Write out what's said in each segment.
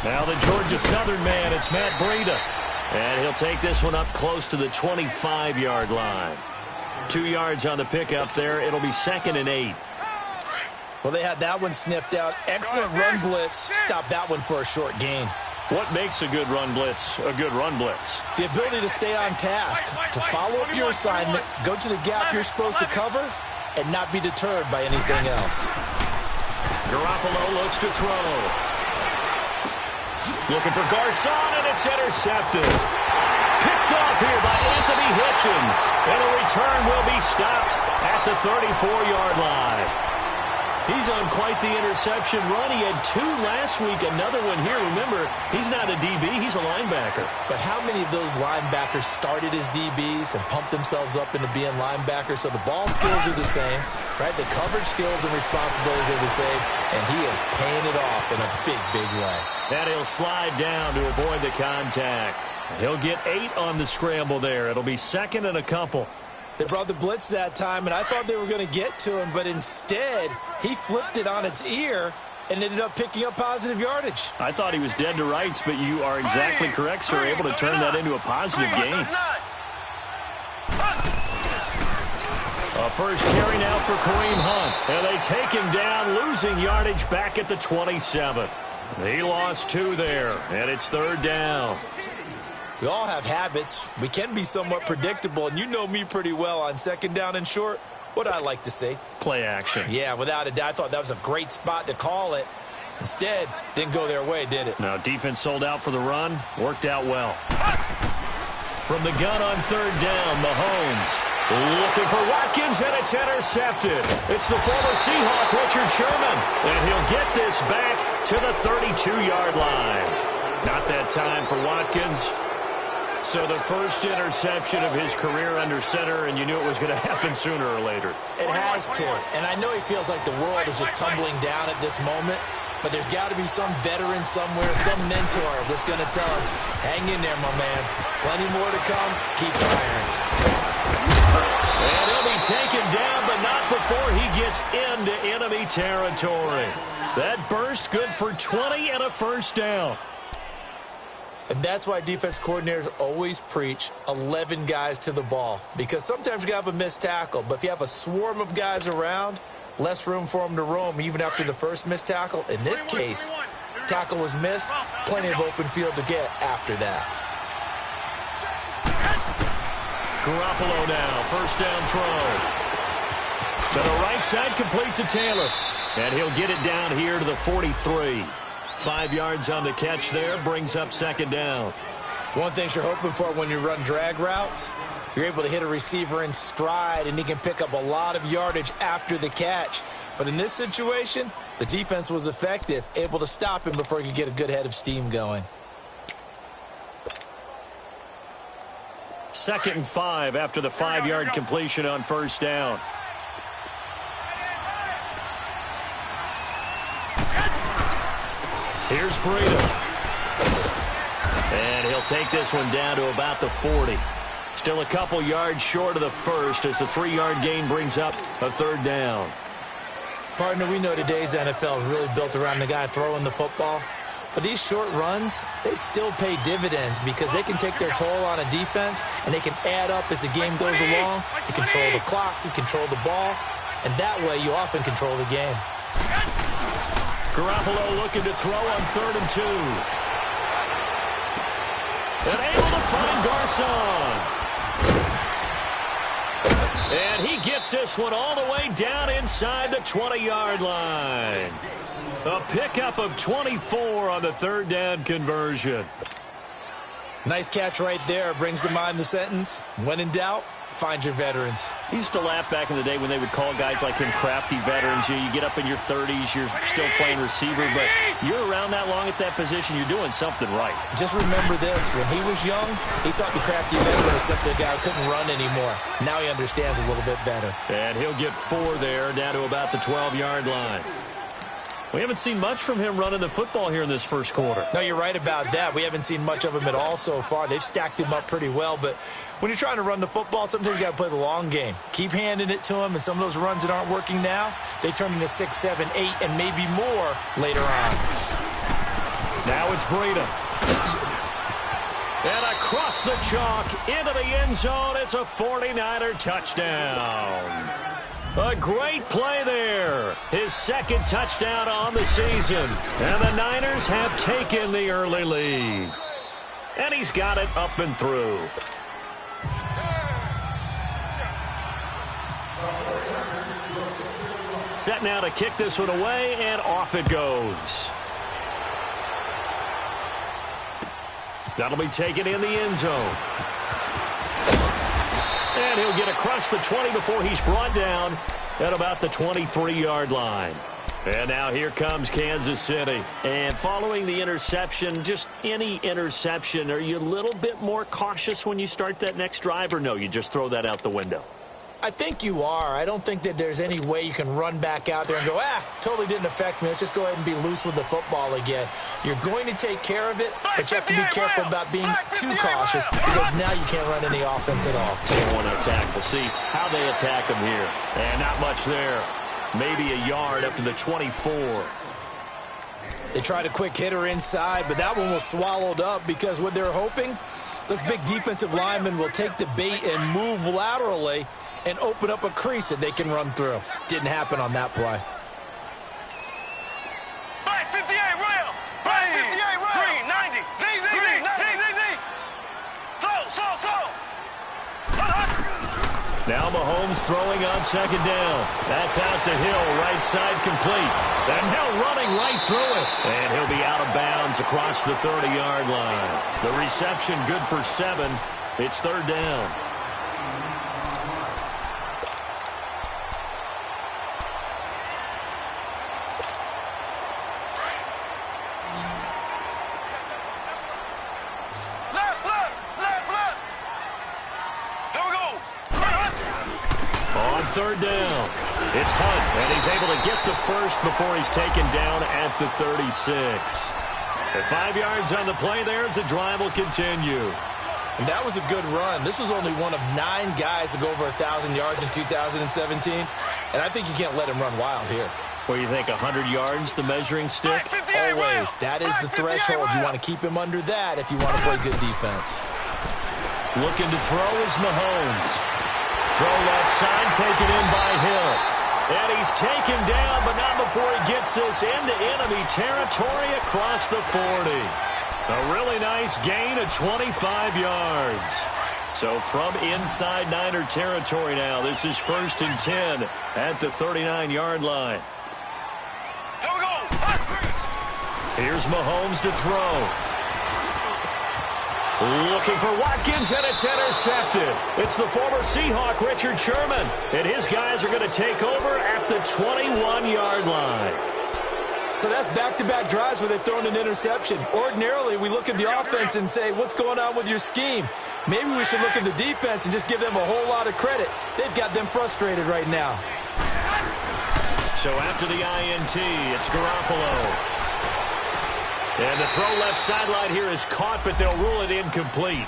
Now the Georgia Southern man, it's Matt Breida. And he'll take this one up close to the 25-yard line. 2 yards on the pickup there. It'll be 2nd and 8. Well, they had that one sniffed out. Excellent run blitz. Stop that one for a short gain. What makes a good run blitz a good run blitz? The ability to stay on task, to follow up your assignment, go to the gap you're supposed to cover, and not be deterred by anything else. Garoppolo looks to throw. Looking for Garcon, and it's intercepted. Picked off here by Anthony Hitchens. And a return will be stopped at the 34-yard line. He's on quite the interception run. He had 2 last week, another one here. Remember, he's not a DB, he's a linebacker. But how many of those linebackers started as DBs and pumped themselves up into being linebackers? So the ball skills are the same, right? The coverage skills and responsibilities are the same, and he is paying it off in a big, big way. And he'll slide down to avoid the contact. He'll get 8 on the scramble there. It'll be 2nd and a couple. They brought the blitz that time, and I thought they were going to get to him, but instead, he flipped it on its ear and ended up picking up positive yardage. I thought he was dead to rights, but you are exactly correct, sir. Able to turn that into a positive gain. A first carry now for Kareem Hunt. And they take him down, losing yardage back at the 27. He lost 2 there, and it's 3rd down. We all have habits. We can be somewhat predictable, and you know me pretty well on 2nd down and short. What do I like to see? Play action. Yeah, without a doubt. I thought that was a great spot to call it. Instead, didn't go their way, did it? No, defense sold out for the run. Worked out well. From the gun on 3rd down, Mahomes looking for Watkins, and it's intercepted. It's the former Seahawk, Richard Sherman, and he'll get this back to the 32-yard line. Not that time for Watkins. So the first interception of his career under center, and you knew it was going to happen sooner or later. It has to. And I know he feels like the world is just tumbling down at this moment, but there's got to be some veteran somewhere, some mentor that's going to tell him, hang in there, my man. Plenty more to come. Keep firing. And he'll be taken down, but not before he gets into enemy territory. That burst good for 20 and a first down. And that's why defense coordinators always preach 11 guys to the ball. Because sometimes you have a missed tackle, but if you have a swarm of guys around, less room for them to roam even after the first missed tackle. In this case, tackle was missed, plenty of open field to get after that. Garoppolo now, first down throw. To the right side, complete to Taylor. And he'll get it down here to the 43. 5 yards on the catch there, brings up 2nd down. One thing you're hoping for when you run drag routes, you're able to hit a receiver in stride, and he can pick up a lot of yardage after the catch. But in this situation, the defense was effective, able to stop him before he could get a good head of steam going. 2nd and 5 after the 5-yard completion on first down. Here's Breida. And he'll take this one down to about the 40. Still a couple yards short of the first as the 3-yard gain brings up a 3rd down. Partner, we know today's NFL is really built around the guy throwing the football. But these short runs, they still pay dividends because they can take their toll on a defense, and they can add up as the game goes along. You control the clock, you control the ball, and that way you often control the game. Garoppolo looking to throw on 3rd and 2. And able to find Garcon. And he gets this one all the way down inside the 20-yard line. A pickup of 24 on the 3rd down conversion. Nice catch right there. Brings to mind the sentence, when in doubt, find your veterans. I used to laugh back in the day when they would call guys like him crafty veterans. You get up in your 30s, you're still playing receiver, but you're around that long at that position, you're doing something right. Just remember this, when he was young, he thought the crafty veteran was simply a guy who couldn't run anymore. Now he understands a little bit better. And he'll get 4 there, down to about the 12-yard line. We haven't seen much from him running the football here in this first quarter. No, you're right about that. We haven't seen much of him at all so far. They've stacked him up pretty well, but when you're trying to run the football, sometimes you got to play the long game. Keep handing it to him, and some of those runs that aren't working now, they turn into 6, 7, 8, and maybe more later on. Now it's Breida. And across the chalk, into the end zone, it's a 49er touchdown. A great play there. His second touchdown on the season. And the Niners have taken the early lead. And he's got it up and through. Set now to kick this one away, and off it goes. That'll be taken in the end zone. And he'll get across the 20 before he's brought down at about the 23-yard line. And now here comes Kansas City. And following the interception, just any interception, are you a little bit more cautious when you start that next drive, or no, you just throw that out the window? I think you are. I don't think that there's any way you can run back out there and go, totally didn't affect me. Let's just go ahead and be loose with the football again. You're going to take care of it, but you have to be careful about being too cautious because now you can't run any offense at all. They want to attack. We'll see how they attack them here. And not much there. Maybe a yard up to the 24. They tried a quick hitter inside, but that one was swallowed up because what they're hoping, those big defensive linemen will take the bait and move laterally and open up a crease that they can run through. Didn't happen on that play. Black 58, rail. Black 58, rail. Green 90. Z. Slow. Now Mahomes throwing on second down. That's out to Hill, right side complete. And Hill running right through it. And he'll be out of bounds across the 30-yard line. The reception good for 7. It's third down. Third down. It's Hunt, and he's able to get the first before he's taken down at the 36. At 5 yards on the play there as the drive will continue. And that was a good run. This was only one of 9 guys to go over 1,000 yards in 2017, and I think you can't let him run wild here. What do you think, 100 yards, the measuring stick? Always. That is the threshold. You want to keep him under that if you want to play good defense. Looking to throw is Mahomes. Throw left side, taken in by Hill. And he's taken down, but not before he gets this into enemy territory across the 40. A really nice gain of 25 yards. So from inside Niner territory now, this is 1st and 10 at the 39-yard line. Here we go. Here's Mahomes to throw. Looking for Watkins, and it's intercepted. It's the former Seahawk, Richard Sherman. And his guys are going to take over at the 21-yard line. So that's back-to-back drives where they've thrown an interception. Ordinarily, we look at the offense and say, what's going on with your scheme? Maybe we should look at the defense and just give them a whole lot of credit. They've got them frustrated right now. So after the INT, it's Garoppolo. And the throw left sideline here is caught, but they'll rule it incomplete.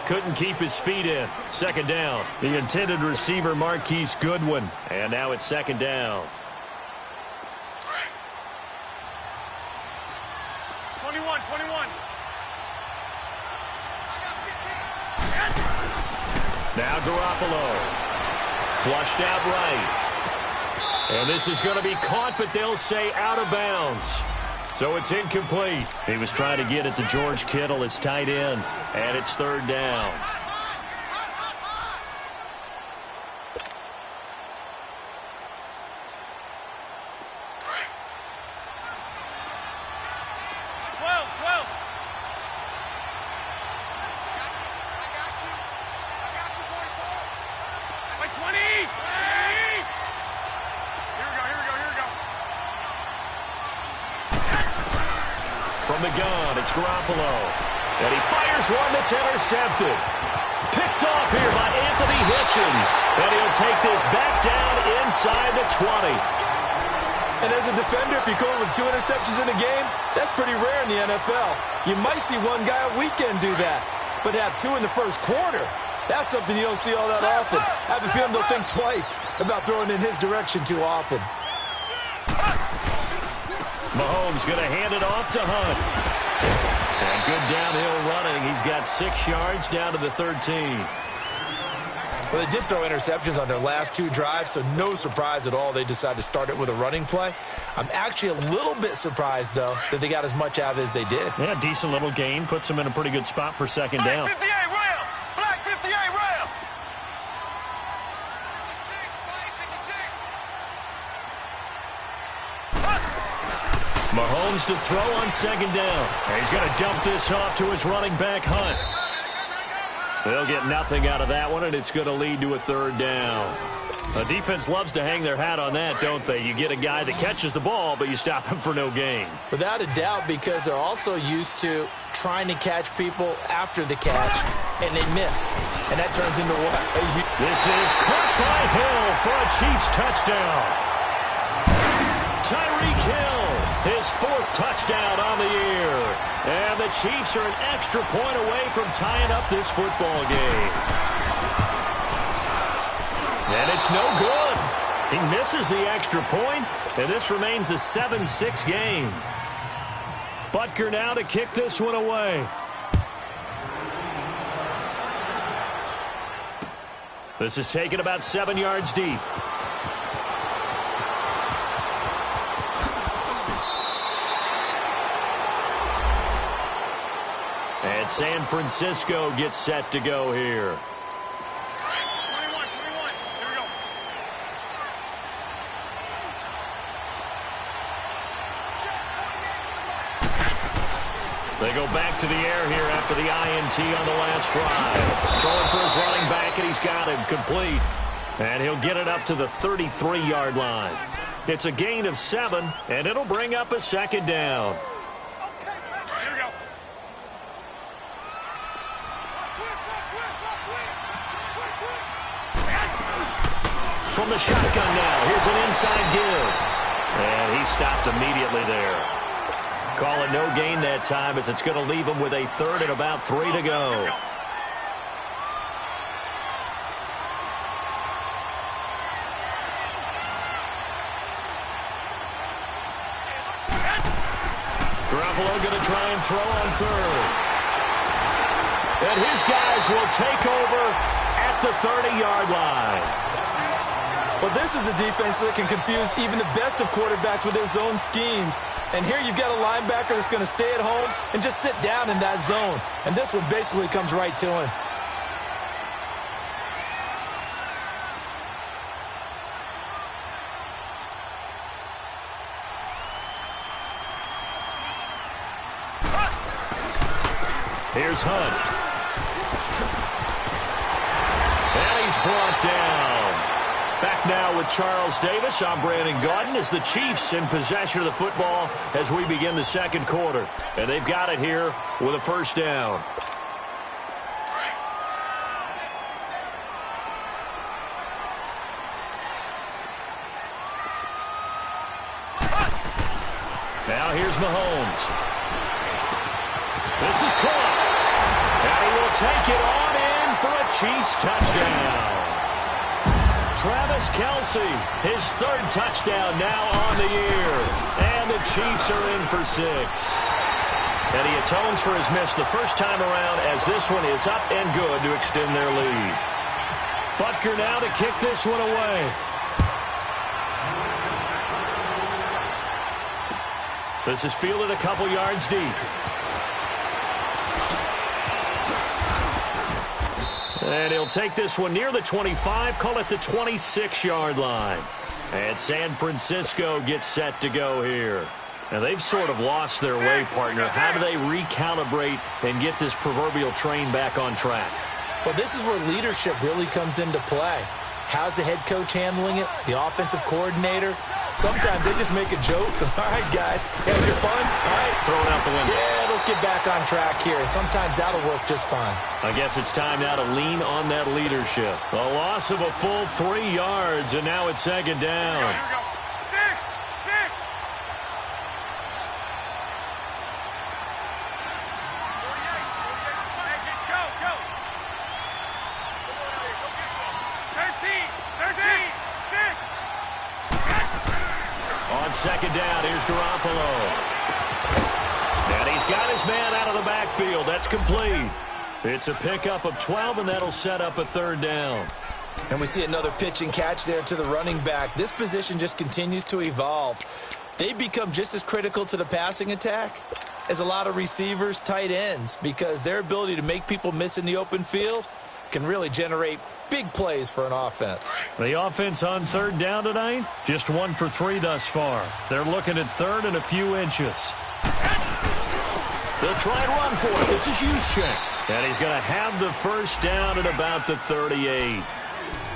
Couldn't keep his feet in. Second down. The intended receiver, Marquise Goodwin. And now it's second down. 21. Now Garoppolo. Flushed out right. And this is going to be caught, but they'll say out of bounds. So it's incomplete. He was trying to get it to George Kittle, his tight end, and it's third down. From the gun, it's Garoppolo. And he fires one that's intercepted. Picked off here by Anthony Hitchens. And he'll take this back down inside the 20. And as a defender, if you're going with 2 interceptions in a game, that's pretty rare in the NFL. You might see one guy a weekend do that. But to have 2 in the first quarter, that's something you don't see all that often. I have a feeling they'll think twice about throwing in his direction too often. Mahomes going to hand it off to Hunt. And good downhill running. He's got 6 yards down to the 13. Well, they did throw interceptions on their last 2 drives, so no surprise at all they decided to start it with a running play. I'm actually a little bit surprised, though, that they got as much out of it as they did. Yeah, decent little gain. Puts them in a pretty good spot for second down. Black 58 rail! Black 58 rail! Mahomes to throw on second down. And he's going to dump this off to his running back, Hunt. They'll get nothing out of that one, and it's going to lead to a third down. The defense loves to hang their hat on that, don't they? You get a guy that catches the ball, but you stop him for no gain. Without a doubt, because they're also used to trying to catch people after the catch, and they miss. And that turns into what? This is caught by Hill for a Chiefs touchdown. Tyreek Hill, his 4th touchdown on the year. And the Chiefs are an extra point away from tying up this football game. And it's no good. He misses the extra point, and this remains a 7-6 game. Butker now to kick this one away. This is taken about 7 yards deep. And San Francisco gets set to go here. 21, 21. Here we go. They go back to the air here after the INT on the last drive. Throwing for his running back, and he's got him complete. And he'll get it up to the 33-yard line. It's a gain of 7, and it'll bring up a second down. Here we go. From the shotgun now, here's an inside give. And he stopped immediately there. Call it no gain that time, as it's going to leave him with a 3rd and about 3 to go. Garoppolo going to try and throw on 3rd. And his guys will take over at the 30-yard line. Well, this is a defense that can confuse even the best of quarterbacks with their zone schemes. And here you've got a linebacker that's going to stay at home and just sit down in that zone. And this one basically comes right to him. Here's Hunt. And he's brought down. Back now with Charles Davis. I'm Brandon Gaudin as the Chiefs in possession of the football as we begin the second quarter. And they've got it here with a first down. Now here's Mahomes. This is caught. And he will take it on in for a Chiefs touchdown. Travis Kelce, his 3rd touchdown now on the year. And the Chiefs are in for 6. And he atones for his miss the first time around, as this one is up and good to extend their lead. Butker now to kick this one away. This is fielded a couple yards deep. And he'll take this one near the 25, call it the 26-yard line. And San Francisco gets set to go here. Now, they've sort of lost their way, partner. How do they recalibrate and get this proverbial train back on track? Well, this is where leadership really comes into play. How's the head coach handling it? The offensive coordinator? Sometimes they just make a joke. All right, guys, have your fun? All right. Throw it out the window. Yeah, let's get back on track here. And sometimes that'll work just fine. I guess it's time now to lean on that leadership. A loss of a full 3 yards, and now it's second down. Here we go. 6, 6. On second down, here's Garoppolo. And he's got his man out of the backfield. That's complete. It's a pickup of 12, and that'll set up a third down. And we see another pitch and catch there to the running back. This position just continues to evolve. They become just as critical to the passing attack as a lot of receivers, tight ends, because their ability to make people miss in the open field can really generate big plays for an offense. The offense on third down tonight, just 1 for 3 thus far. They're looking at third and a few inches. They'll try and run for it. This is Juszczyk. And he's going to have the first down at about the 38.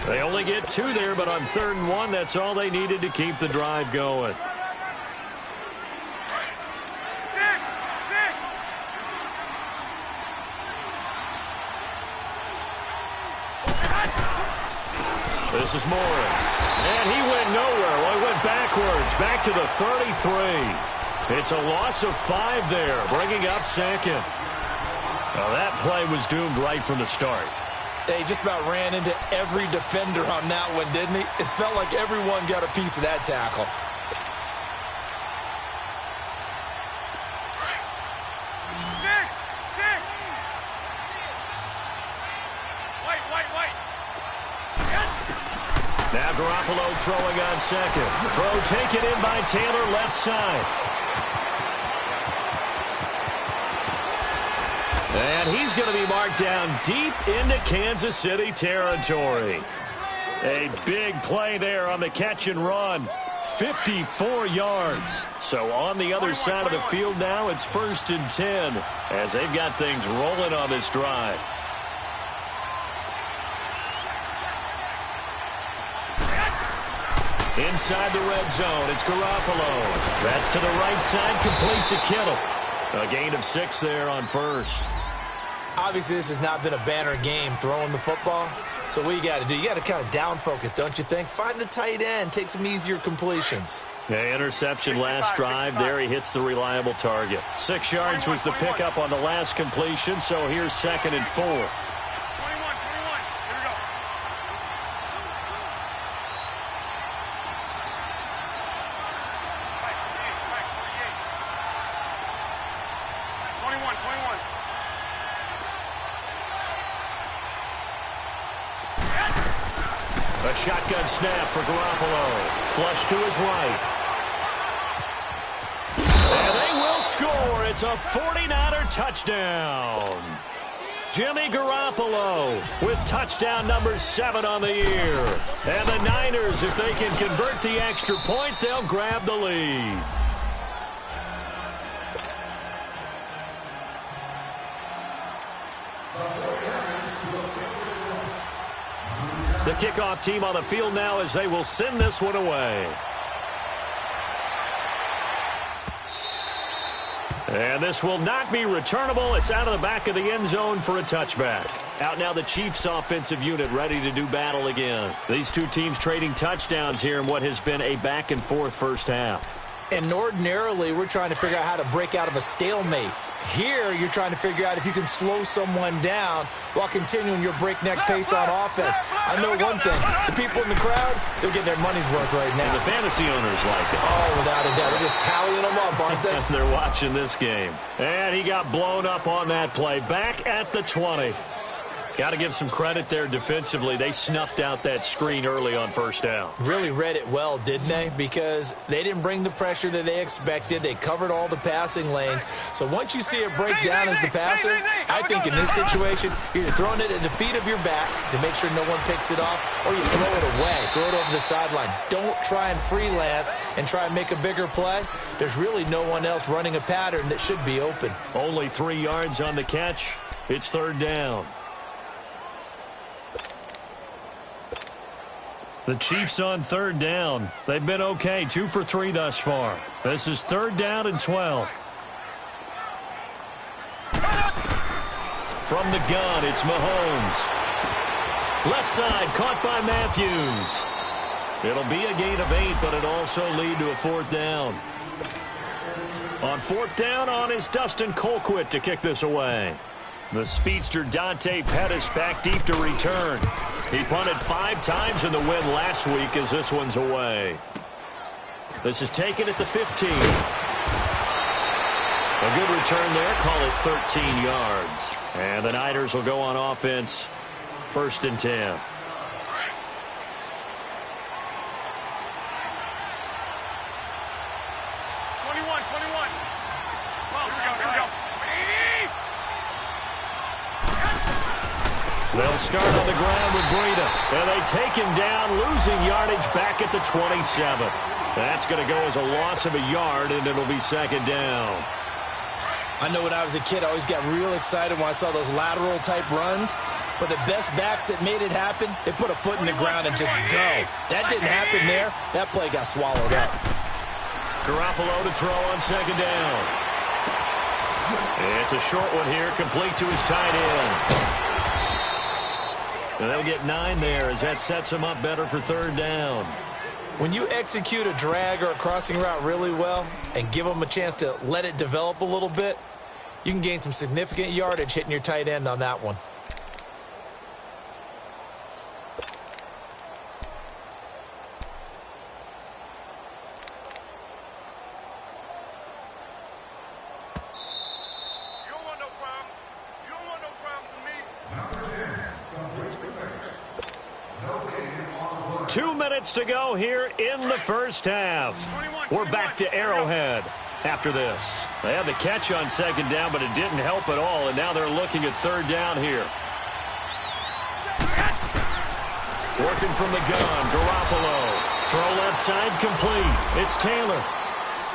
They only get 2 there, but on 3rd and 1, that's all they needed to keep the drive going. This is Morris. And he went nowhere. Well, he went backwards, back to the 33. It's a loss of 5 there, bringing up 2nd. Well, that play was doomed right from the start. He just about ran into every defender on that one, didn't he? It felt like everyone got a piece of that tackle. Now Garoppolo throwing on 2nd. Throw taken in by Taylor, left side. And he's going to be marked down deep into Kansas City territory. A big play there on the catch and run. 54 yards. So on the other side of the field now, it's 1st and 10 as they've got things rolling on this drive. Inside the red zone, it's Garoppolo. That's to the right side, complete to Kittle. A gain of 6 there on 1st. Obviously, this has not been a banner game throwing the football. So what you got to do, you got to kind of down focus, don't you think? Find the tight end, take some easier completions. Yeah, interception last drive. There he hits the reliable target. 6 yards was the pickup on the last completion, so here's 2nd and 4. 21. Here we go. 21. A shotgun snap for Garoppolo. Flush to his right. And they will score. It's a 49er touchdown. Jimmy Garoppolo with touchdown number 7 on the year. And the Niners, if they can convert the extra point, they'll grab the lead. The kickoff team on the field now as they will send this one away. And this will not be returnable. It's out of the back of the end zone for a touchback. Out now the Chiefs offensive unit ready to do battle again. These two teams trading touchdowns here in what has been a back-and-forth first half. And ordinarily, we're trying to figure out how to break out of a stalemate. Here, you're trying to figure out if you can slow someone down while continuing your breakneck pace on offense. I know one thing. The people in the crowd, they're getting their money's worth right now. And the fantasy owners like it. Oh, without a doubt. They're just tallying them up, aren't they? They're watching this game. And he got blown up on that play. Back at the 20. Got to give some credit there defensively. They snuffed out that screen early on first down. Really read it well, didn't they? Because they didn't bring the pressure that they expected. They covered all the passing lanes. So once you see it break down as the passer, I think in this situation, you're either throwing it at the feet of your back to make sure no one picks it off, or you throw it away, throw it over the sideline. Don't try and freelance and try and make a bigger play. There's really no one else running a pattern that should be open. Only 3 yards on the catch. It's third down. The Chiefs on third down. They've been okay, 2 for 3 thus far. This is third down and 12. From the gun, it's Mahomes. Left side, caught by Matthews. It'll be a gain of 8, but it'll also lead to a fourth down. On fourth down, on is Dustin Colquitt to kick this away. The speedster Dante Pettis back deep to return. He punted 5 times in the win last week as this one's away. This is taken at the 15. A good return there. Call it 13 yards. And the Niners will go on offense. 1st and 10. They'll start on the ground with Breida. And they take him down, losing yardage back at the 27. That's going to go as a loss of a yard, and it'll be 2nd down. I know when I was a kid, I always got real excited when I saw those lateral-type runs. But the best backs that made it happen, they put a foot in the ground and just go. That didn't happen there. That play got swallowed up. Garoppolo to throw on 2nd down. It's a short one here, complete to his tight end. And they'll get 9 there as that sets them up better for 3rd down. When you execute a drag or a crossing route really well and give them a chance to let it develop a little bit, you can gain some significant yardage hitting your tight end on that one. You don't want no problem. You don't want no problems with me. 2 minutes to go here in the first half. We're back to Arrowhead after this. They had the catch on 2nd down, but it didn't help at all, and now they're looking at 3rd down here. Working from the gun, Garoppolo. Throw left side complete. It's Taylor.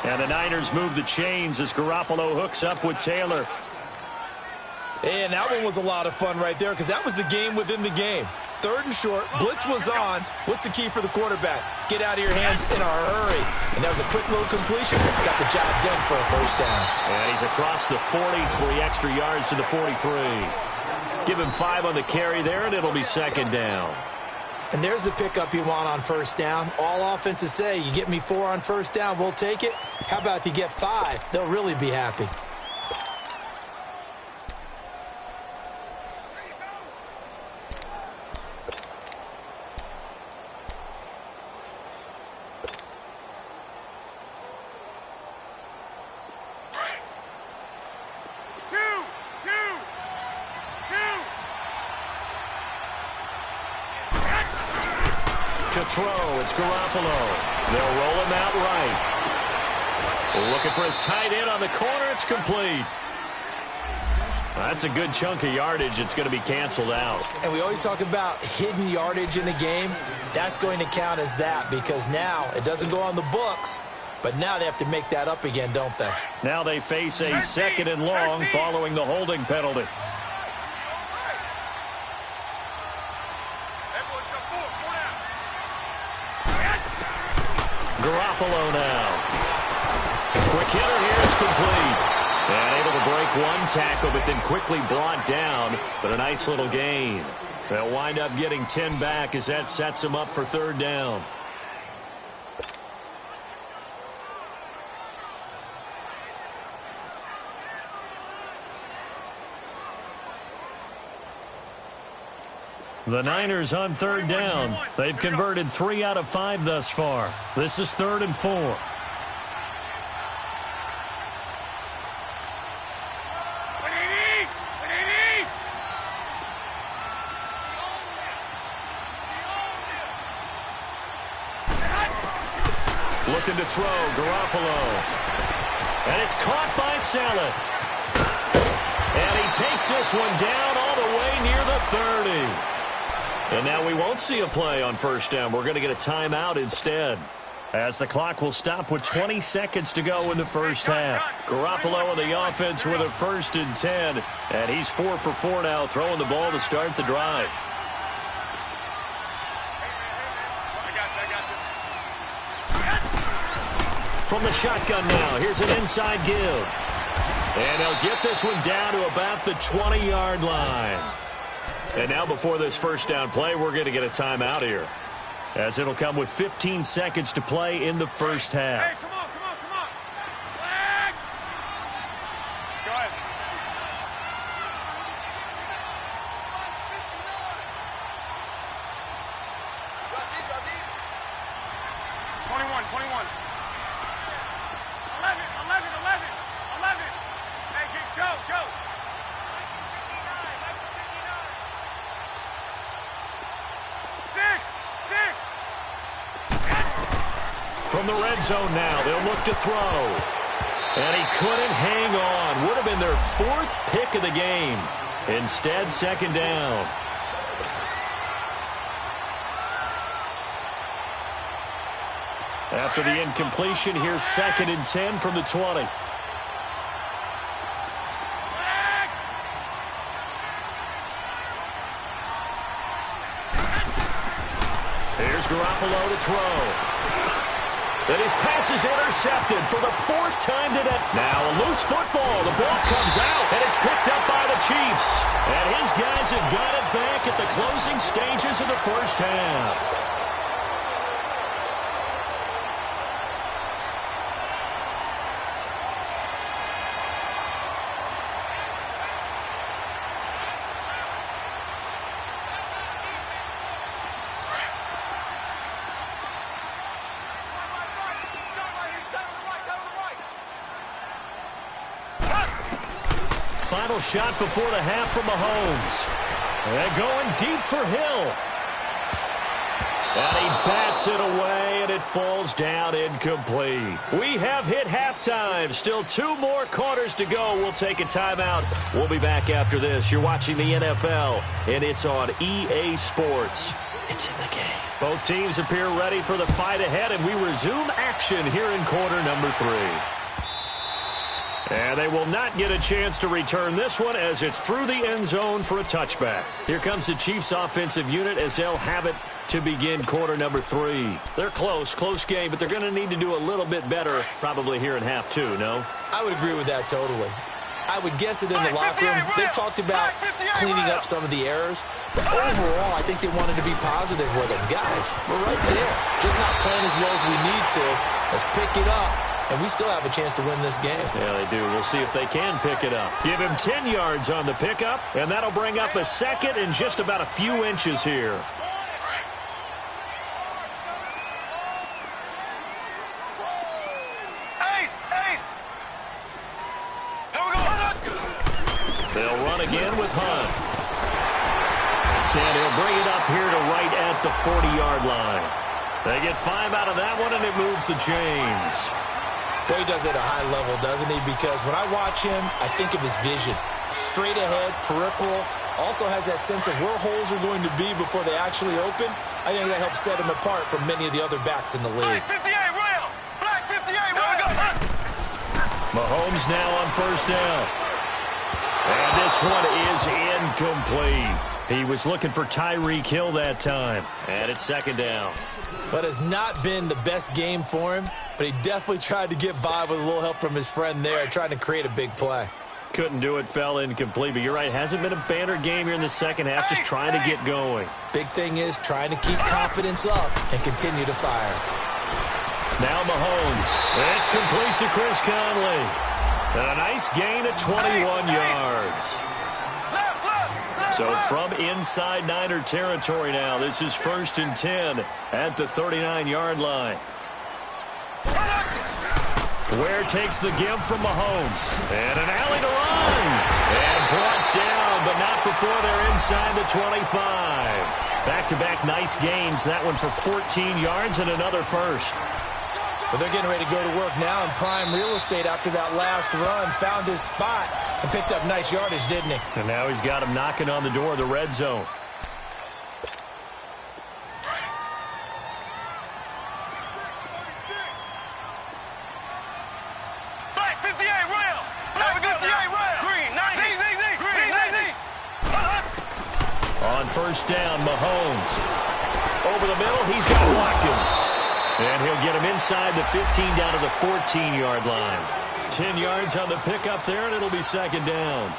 And the Niners move the chains as Garoppolo hooks up with Taylor. And that one was a lot of fun right there because that was the game within the game. 3rd and short, blitz was on. What's the key for the quarterback? Get out of your hands in a hurry. And that was a quick little completion. Got the job done for a 1st down. And he's across the 40, 3 extra yards to the 43. Give him 5 on the carry there, and it'll be 2nd down. And there's the pickup you want on 1st down. All offenses say, you get me 4 on 1st down, we'll take it. How about if you get 5? They'll really be happy. To throw, it's Garoppolo. They'll roll him out right. Looking for his tight end on the corner. It's complete. That's a good chunk of yardage. It's going to be canceled out. And we always talk about hidden yardage in a game. That's going to count as that because now it doesn't go on the books, but now they have to make that up again, don't they? Now they face a 2nd and long following the holding penalty. Garoppolo now. Quick hitter here is complete. And able to break one tackle, but then quickly brought down. But a nice little gain. They'll wind up getting 10 back as that sets them up for 3rd down. The Niners on 3rd down. They've converted 3 out of 5 thus far. This is 3rd and 4. Looking to throw, Garoppolo. And it's caught by Saleh. And he takes this one down all the way near the 30. And now we won't see a play on 1st down. We're going to get a timeout instead, as the clock will stop with 20 seconds to go in the first half. Garoppolo on the offense with a 1st and 10. And he's 4 for 4 now, throwing the ball to start the drive. From the shotgun now, here's an inside give. And they'll get this one down to about the 20-yard line. And now before this 1st down play, we're going to get a timeout here, as it'll come with 15 seconds to play in the first half. Hey, come on. Flag! Go ahead. 21. 11. From the red zone now, they'll look to throw. And he couldn't hang on. Would have been their 4th pick of the game. Instead, second down. After the incompletion, here's 2nd and 10 from the 20. Here's Garoppolo to throw. And his pass is intercepted for the 4th time today. Now a loose football. The ball comes out, and it's picked up by the Chiefs. And his guys have got it back at the closing stages of the first half. Final shot before the half from Mahomes. And going deep for Hill. And he bats it away, and it falls down incomplete. We have hit halftime. Still 2 more quarters to go. We'll take a timeout. We'll be back after this. You're watching the NFL, and it's on EA Sports. It's in the game. Both teams appear ready for the fight ahead, and we resume action here in quarter number 3. And they will not get a chance to return this one as it's through the end zone for a touchback. Here comes the Chiefs offensive unit as they'll have it to begin quarter number 3. They're close game, but they're going to need to do a little bit better probably here in half 2, no? I would agree with that totally. I would guess it in the locker room. They talked about cleaning up some of the errors, but overall, I think they wanted to be positive with them. Guys, we're right there. Just not playing as well as we need to. Let's pick it up. And we still have a chance to win this game. Yeah, they do. We'll see if they can pick it up. Give him 10 yards on the pickup, and that'll bring up a 2nd and just about a few inches here. Ace! Here we go! They'll run again with Hunt. And he'll bring it up here to right at the 40-yard line. They get 5 out of that one, and it moves the chains. Boy, he does it at a high level, doesn't he? Because when I watch him, I think of his vision. Straight ahead, peripheral, also has that sense of where holes are going to be before they actually open. I think that helps set him apart from many of the other backs in the league. Black 58, rail! Black 58, rail! Mahomes now on first down. And this one is incomplete. He was looking for Tyreek Hill that time. And it's 2nd down. But it's not been the best game for him. But he definitely tried to get by with a little help from his friend there, trying to create a big play. Couldn't do it, fell incomplete. But you're right, hasn't been a banner game here in the second half, just trying to get going. Big thing is trying to keep confidence up and continue to fire. Now Mahomes. It's complete to Chris Conley. And a nice gain of 21 yards. So from inside Niner territory now, this is 1st and 10 at the 39-yard line. Ware takes the give from Mahomes. And an alley to run. And brought down, but not before they're inside the 25. Back-to-back nice gains. That one for 14 yards and another first. But they're getting ready to go to work now in prime real estate after that last run. Found his spot and picked up nice yardage, didn't he? And now he's got him knocking on the door of the red zone. Black 58, rail! Black 58, rail! Green 90! On first down, Mahomes. Over the middle, he's got Watkins. And he'll get him inside the 15 down to the 14-yard line. 10 yards on the pickup there, and it'll be 2nd down.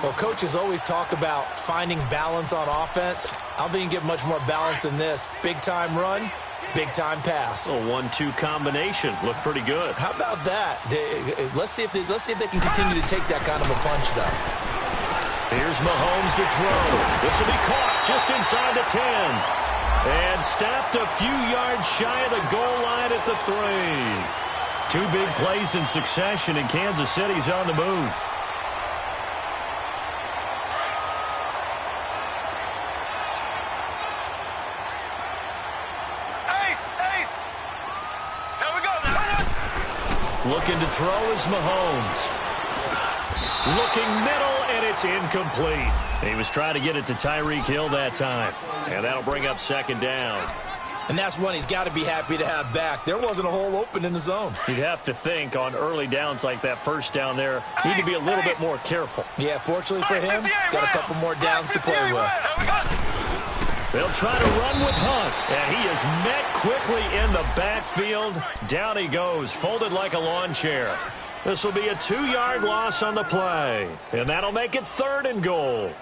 Well, coaches always talk about finding balance on offense. I don't think you can get much more balance than this. Big-time run, big-time pass. A 1-2 combination. Looked pretty good. How about that? Let's see if they can continue to take that kind of a punch, though. Here's Mahomes to throw. This will be caught just inside the 10. And stopped a few yards shy of the goal line at the 3. 2 big plays in succession, and Kansas City's on the move. Ace! Here we to throw is Mahomes. Looking middle, and it's incomplete. He was trying to get it to Tyreek Hill that time. And that'll bring up second down. And that's one he's got to be happy to have back. There wasn't a hole open in the zone. You'd have to think on early downs like that first down there, need to be a little bit more careful. Yeah, fortunately for him, got a couple more downs to play with. They'll try to run with Hunt, and he is met quickly in the backfield. Down he goes, folded like a lawn chair. This will be a 2-yard loss on the play, and that'll make it 3rd and goal.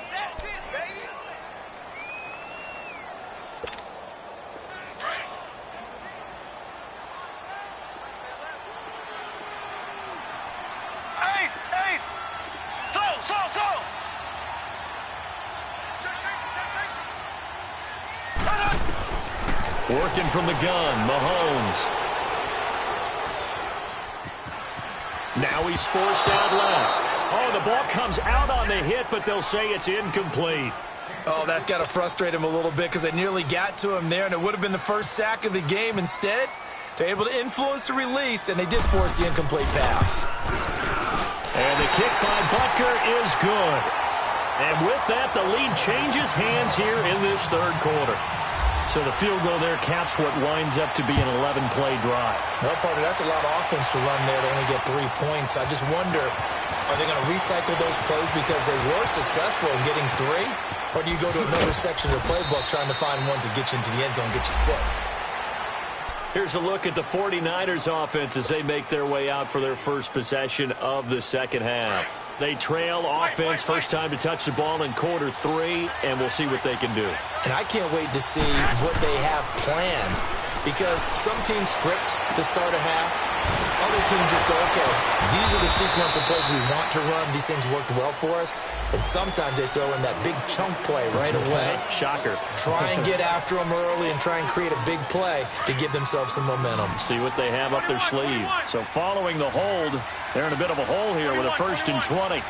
Working from the gun, Mahomes. Now he's forced out left. Oh, the ball comes out on the hit, but they'll say it's incomplete. Oh, that's got to frustrate him a little bit because they nearly got to him there, and it would have been the first sack of the game. Instead, they're able to influence the release, and they did force the incomplete pass. And the kick by Butker is good. And with that, the lead changes hands here in this 3rd quarter. So the field goal there caps what winds up to be an 11-play drive. No, partner, that's a lot of offense to run there to only get 3 points. I just wonder, are they going to recycle those plays because they were successful in getting 3? Or do you go to another section of the playbook trying to find ones that get you into the end zone and get you 6? Here's a look at the 49ers offense as they make their way out for their first possession of the second half. They trail offense first time to touch the ball in quarter 3, and we'll see what they can do. And I can't wait to see what they have planned because some teams script to start a half. Other teams just go, okay, these are the sequence of plays we want to run. These things worked well for us. And sometimes they throw in that big chunk play right away. Shocker. Try and get after them early and try and create a big play to give themselves some momentum. See what they have up their sleeve. So following the hold, they're in a bit of a hole here with a 1st and 20. 21.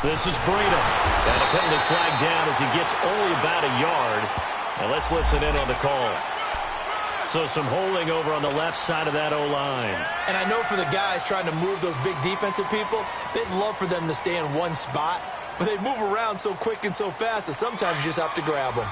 This is Breida. And a penalty flag down as he gets only about a yard. And let's listen in on the call. So some holding over on the left side of that O-line. And I know for the guys trying to move those big defensive people, they'd love for them to stay in one spot. But they move around so quick and so fast that sometimes you just have to grab them.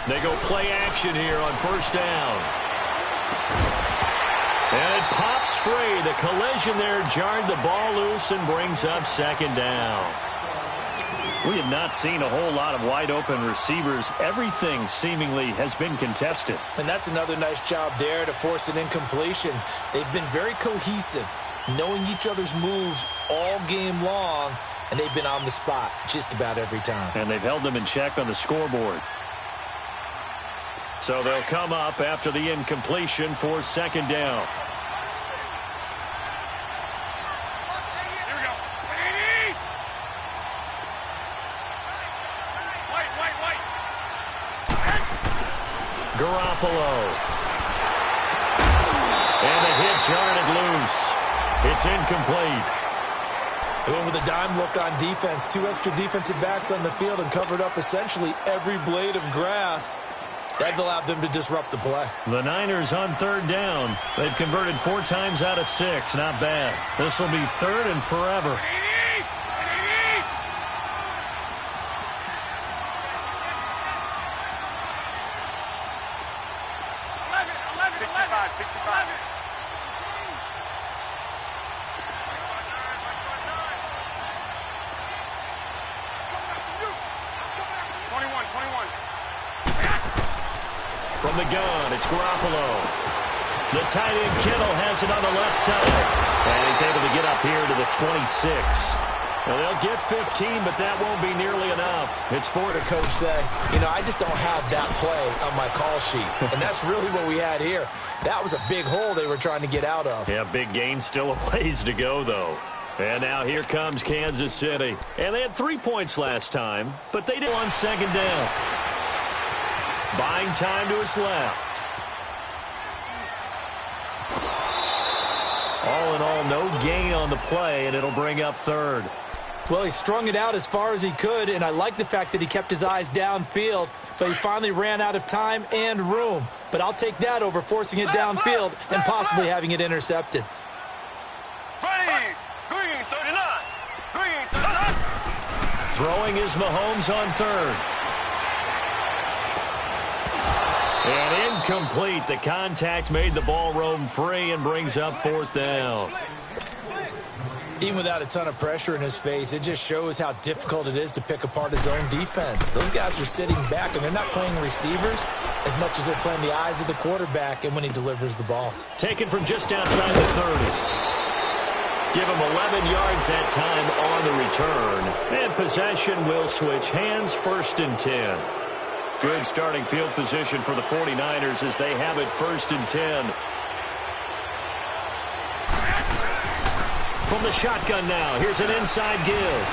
They go play action here on 1st down. And it pops free. The collision there jarred the ball loose and brings up 2nd down. We have not seen a whole lot of wide open receivers. Everything seemingly has been contested. And that's another nice job there to force an incompletion. They've been very cohesive, knowing each other's moves all game long, and they've been on the spot just about every time. And they've held them in check on the scoreboard. So they'll come up after the incompletion for 2nd down. Here we go. White. Garoppolo. And the hit jarred it loose. It's incomplete. They went with a dime look on defense. 2 extra defensive backs on the field and covered up essentially every blade of grass. That allowed them to disrupt the play. The Niners on 3rd down. They've converted 4 times out of 6. Not bad. This will be 3rd and forever. 65. From the gun, it's Garoppolo. The tight end Kittle has it on the left side. And he's able to get up here to the 26. Now they'll get 15, but that won't be nearly enough. It's for The coach said, I just don't have that play on my call sheet. And that's really what we had here. That was a big hole they were trying to get out of. Yeah, big gain, still a ways to go, though. And now here comes Kansas City. And they had 3 points last time, but they did on second down. Buying time to his left. All in all, no gain on the play, and it'll bring up third. Well, he strung it out as far as he could, and I like the fact that he kept his eyes downfield, but he finally ran out of time and room. But I'll take that over forcing it downfield and possibly having it intercepted. Green 39. Green 39. Throwing is Mahomes on third. And incomplete. The contact made the ball roam free and brings up fourth down. Even without a ton of pressure in his face, it just shows how difficult it is to pick apart his own defense. Those guys are sitting back, and they're not playing receivers as much as they're playing the eyes of the quarterback and when he delivers the ball. Taken from just outside the 30. Give him 11 yards that time on the return. And possession will switch hands, 1st and 10. Good starting field position for the 49ers as they have it 1st and 10. From the shotgun now, here's an inside give.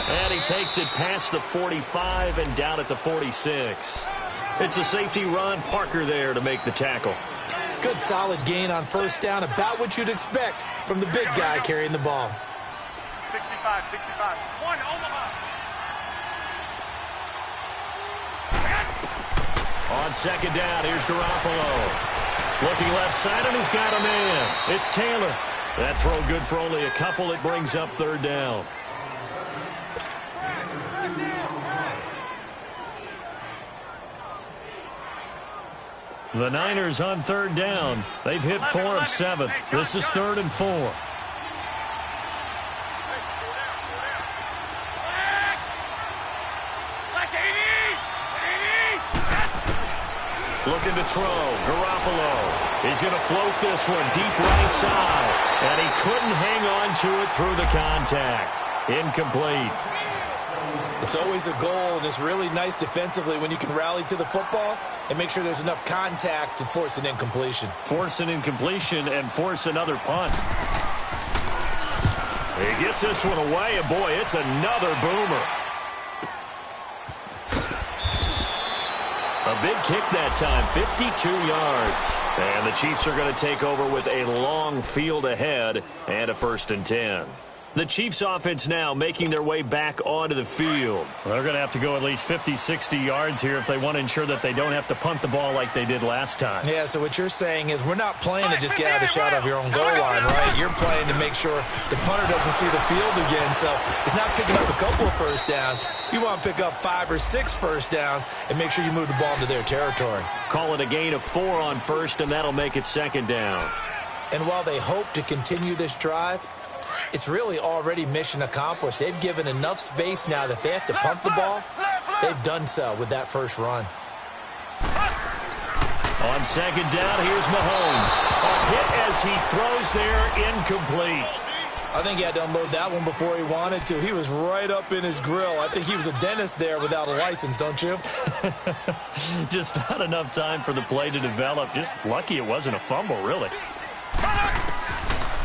And he takes it past the 45 and down at the 46. It's a safety run. Parker there to make the tackle. Good solid gain on 1st down, about what you'd expect from the big guy carrying the ball. 65. 1 Omaha. On second down, here's Garoppolo. Looking left side, and he's got a man. It's Taylor. That throw good for only a couple. It brings up 3rd down. The Niners on 3rd down. They've hit 4 of 7. This is 3rd and 4. Looking to throw. Garoppolo. He's going to float this one deep right side. And he couldn't hang on to it through the contact. Incomplete. It's always a goal, and it's really nice defensively when you can rally to the football and make sure there's enough contact to force an incompletion. Force an incompletion and force another punt. He gets this one away, and boy, it's another boomer. A big kick that time, 52 yards. And the Chiefs are going to take over with a long field ahead and a 1st and 10. The Chiefs offense now making their way back onto the field. They're going to have to go at least 50, 60 yards here if they want to ensure that they don't have to punt the ball like they did last time. Yeah, so what you're saying is we're not playing to just get out of the shot of your own goal line, right? You're playing to make sure the punter doesn't see the field again. So it's not picking up a couple of 1st downs. You want to pick up 5 or 6 1st downs and make sure you move the ball into their territory. Call it a gain of 4 on 1st, and that'll make it 2nd down. And while they hope to continue this drive, it's really already mission accomplished. They've given enough space now that they have to punt the ball. They've done so with that first run. On second down, here's Mahomes. A hit as he throws there, incomplete. I think he had to unload that one before he wanted to. He was right up in his grill. I think he was a dentist there without a license, don't you? Just not enough time for the play to develop. Just lucky it wasn't a fumble, really.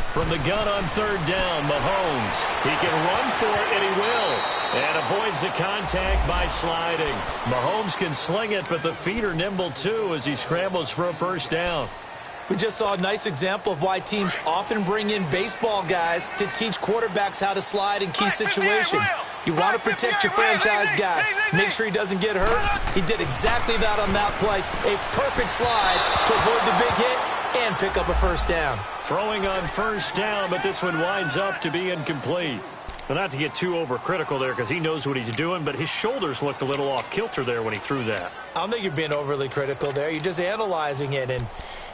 From the gun on third down, Mahomes. He can run for it, and he will. And avoids the contact by sliding. Mahomes can sling it, but the feet are nimble, too, as he scrambles for a first down. We just saw a nice example of why teams often bring in baseball guys to teach quarterbacks how to slide in key situations. You want to protect your franchise guy. Make sure he doesn't get hurt. He did exactly that on that play. A perfect slide to avoid the big hit and pick up a first down. Throwing on first down, but this one winds up to be incomplete. Well, not to get too overcritical there because he knows what he's doing, but his shoulders looked a little off kilter there when he threw that. I don't think you're being overly critical there. You're just analyzing it, and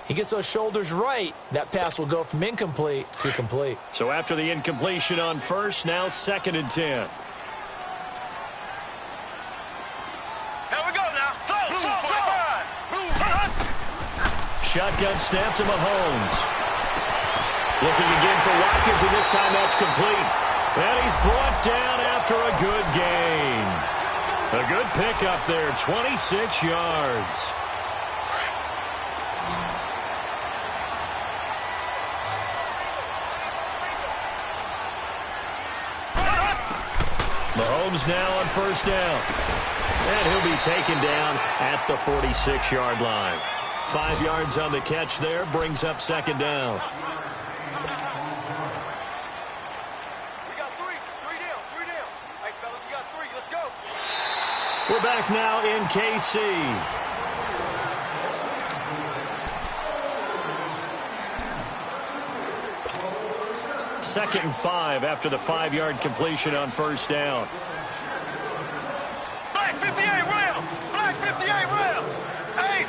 he gets those shoulders right. That pass will go from incomplete to complete. So after the incompletion on first, now 2nd and 10. Here we go now. Shotgun snap to Mahomes. Looking again for Watkins, and this time that's complete. And he's brought down after a good gain. A good pickup there, 26 yards. Mahomes now on first down. And he'll be taken down at the 46-yard line. 5 yards on the catch there, brings up second down. We got three down. Hey, fellas, we got 3. Let's go. We're back now in KC. Second and 5 after the 5-yard completion on first down. Black 58 round. Black 58 round. Ace.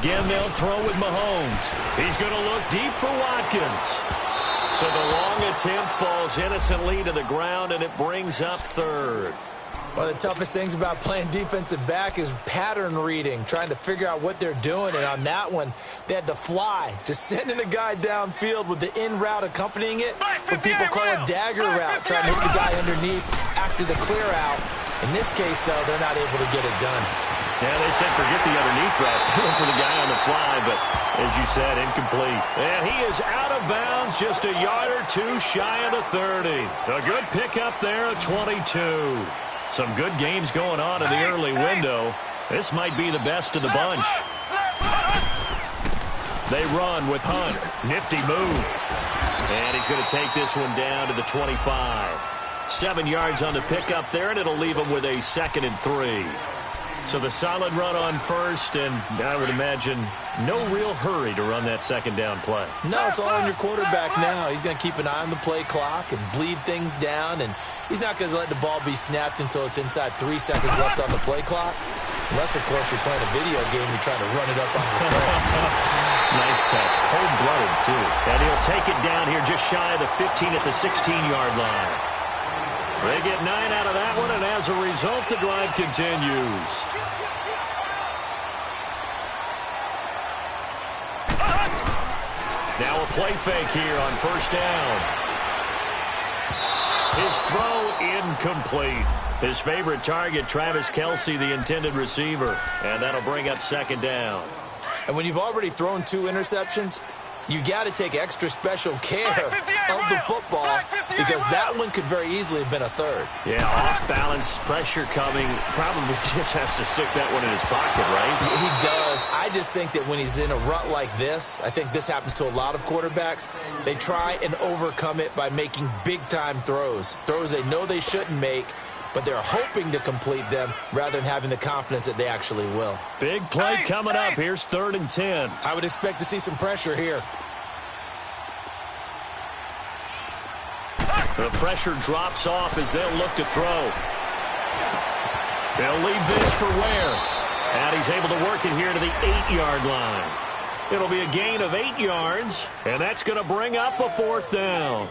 Again, they'll throw with Mahomes. He's going to look deep for Watkins. So the long attempt falls innocently to the ground, and it brings up third. One of the toughest things about playing defensive back is pattern reading, trying to figure out what they're doing. And on that one, they had the fly, just sending a guy downfield with the in route accompanying it. What people call a dagger route, trying to hit the guy underneath after the clear out. In this case, though, they're not able to get it done. Yeah, they said forget the underneath route. Going for the guy on the fly, but as you said, incomplete. And he is out of bounds, just a yard or two shy of the 30. A good pickup there at 22. Some good games going on in the early window. This might be the best of the bunch. They run with Hunt. Nifty move. And he's going to take this one down to the 25. 7 yards on the pickup there, and it'll leave him with a 2nd and 3. So the solid run on first, and I would imagine no real hurry to run that second down play. No, it's all on your quarterback now. He's going to keep an eye on the play clock and bleed things down, and he's not going to let the ball be snapped until it's inside 3 seconds left on the play clock. Unless, of course, you're playing a video game, you're trying to run it up on your phone. Nice touch. Cold-blooded, too. And he'll take it down here just shy of the 15 at the 16-yard line. They get 9 out of that one, and as a result, the drive continues. Now a play fake here on first down. His throw incomplete. His favorite target, Travis Kelce, the intended receiver. And that'll bring up second down. And when you've already thrown 2 interceptions, you got to take extra special care of the football because that one could very easily have been a 3rd. Yeah, off balance, pressure coming. Probably just has to stick that one in his pocket, right? He does. I just think that when he's in a rut like this, I think this happens to a lot of quarterbacks, they try and overcome it by making big-time throws. Throws they know they shouldn't make, but they're hoping to complete them rather than having the confidence that they actually will. Big play coming up. Here's 3rd and 10. I would expect to see some pressure here. The pressure drops off as they'll look to throw. They'll leave this for Ware. And he's able to work it here to the 8-yard line. It'll be a gain of 8 yards, and that's going to bring up a 4th down.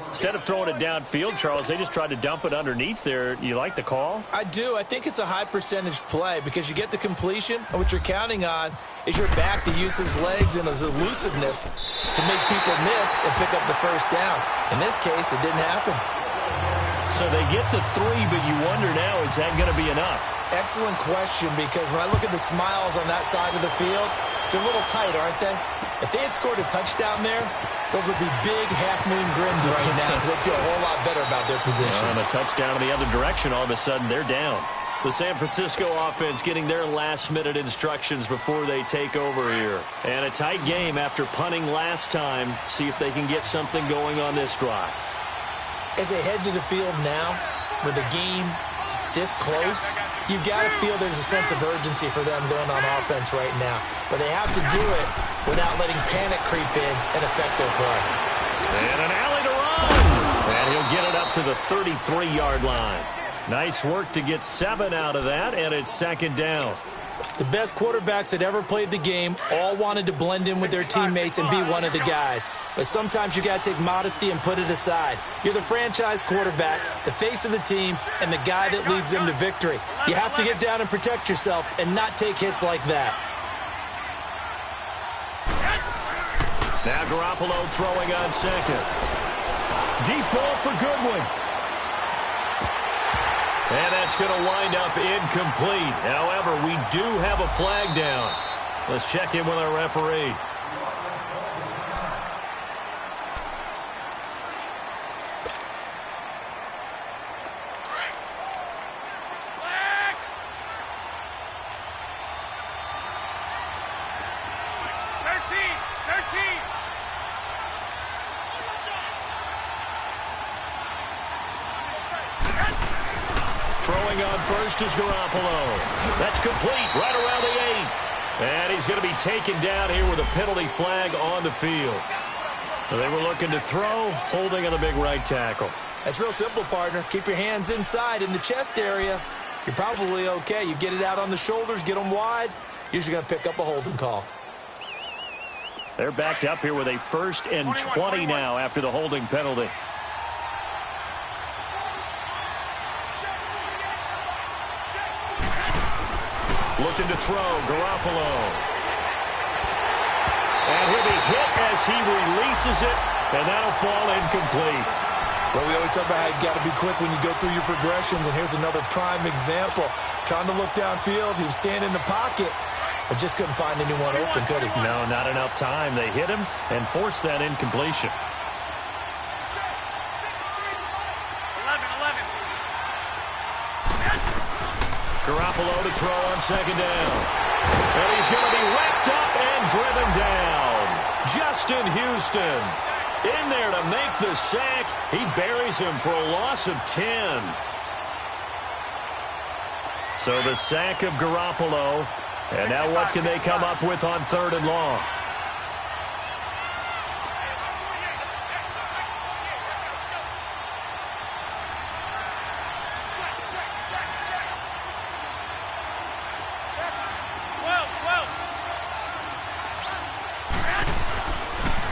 Instead of throwing it downfield, Charles, they just tried to dump it underneath there. You like the call? I do. I think it's a high percentage play because you get the completion, and what you're counting on is your back to use his legs and his elusiveness to make people miss and pick up the first down. In this case, it didn't happen. So they get to 3, but you wonder now, is that going to be enough? Excellent question, because when I look at the smiles on that side of the field, they're a little tight, aren't they? If they had scored a touchdown there, those would be big half-moon grins right now because they feel a whole lot better about their position. On a touchdown in the other direction, all of a sudden they're down. The San Francisco offense getting their last-minute instructions before they take over here. And a tight game after punting last time. See if they can get something going on this drive. As they head to the field now, with the game this close, you've got to feel there's a sense of urgency for them going on offense right now. But they have to do it without letting panic creep in and affect their play. And an alley to run. And he'll get it up to the 33-yard line. Nice work to get 7 out of that, and it's second down. The best quarterbacks that ever played the game all wanted to blend in with their teammates and be one of the guys. But sometimes you got to take modesty and put it aside. You're the franchise quarterback, the face of the team, and the guy that leads them to victory. You have to get down and protect yourself and not take hits like that. Now Garoppolo throwing on second. Deep ball for Goodwin. And that's going to wind up incomplete. However, we do have a flag down. Let's check in with our referee. Throwing on first is Garoppolo. That's complete right around the 8. And he's going to be taken down here with a penalty flag on the field. They were looking to throw, holding on the big right tackle. That's real simple, partner. Keep your hands inside in the chest area. You're probably okay. You get it out on the shoulders, get them wide. Usually going to pick up a holding call. They're backed up here with a 1st and 20 now after the holding penalty. Looking to throw, Garoppolo. And he'll be hit as he releases it, and that'll fall incomplete. Well, we always talk about how you got to be quick when you go through your progressions, and here's another prime example. Trying to look downfield, he was standing in the pocket, but just couldn't find anyone open, could he? No, not enough time. They hit him and forced that incompletion. 11. Garoppolo to throw on 2nd down. And he's going to be wrapped up and driven down. Justin Houston in there to make the sack. He buries him for a loss of 10. So the sack of Garoppolo. And now what can they come up with on 3rd and long?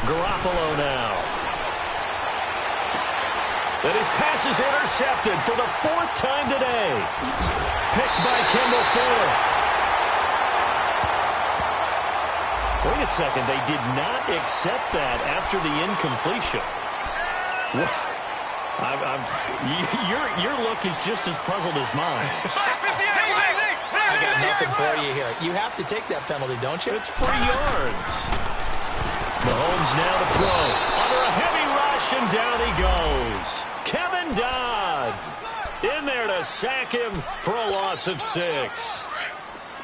Garoppolo now. And his pass is intercepted for the 4th time today. Picked by Kendall Fuller. Wait a second. They did not accept that after the incompletion. Your look is just as puzzled as mine. I got nothing for you here. You have to take that penalty, don't you? It's 3 yards. Mahomes now to throw. Under a heavy rush, and down he goes. Kevin Dodd in there to sack him for a loss of 6.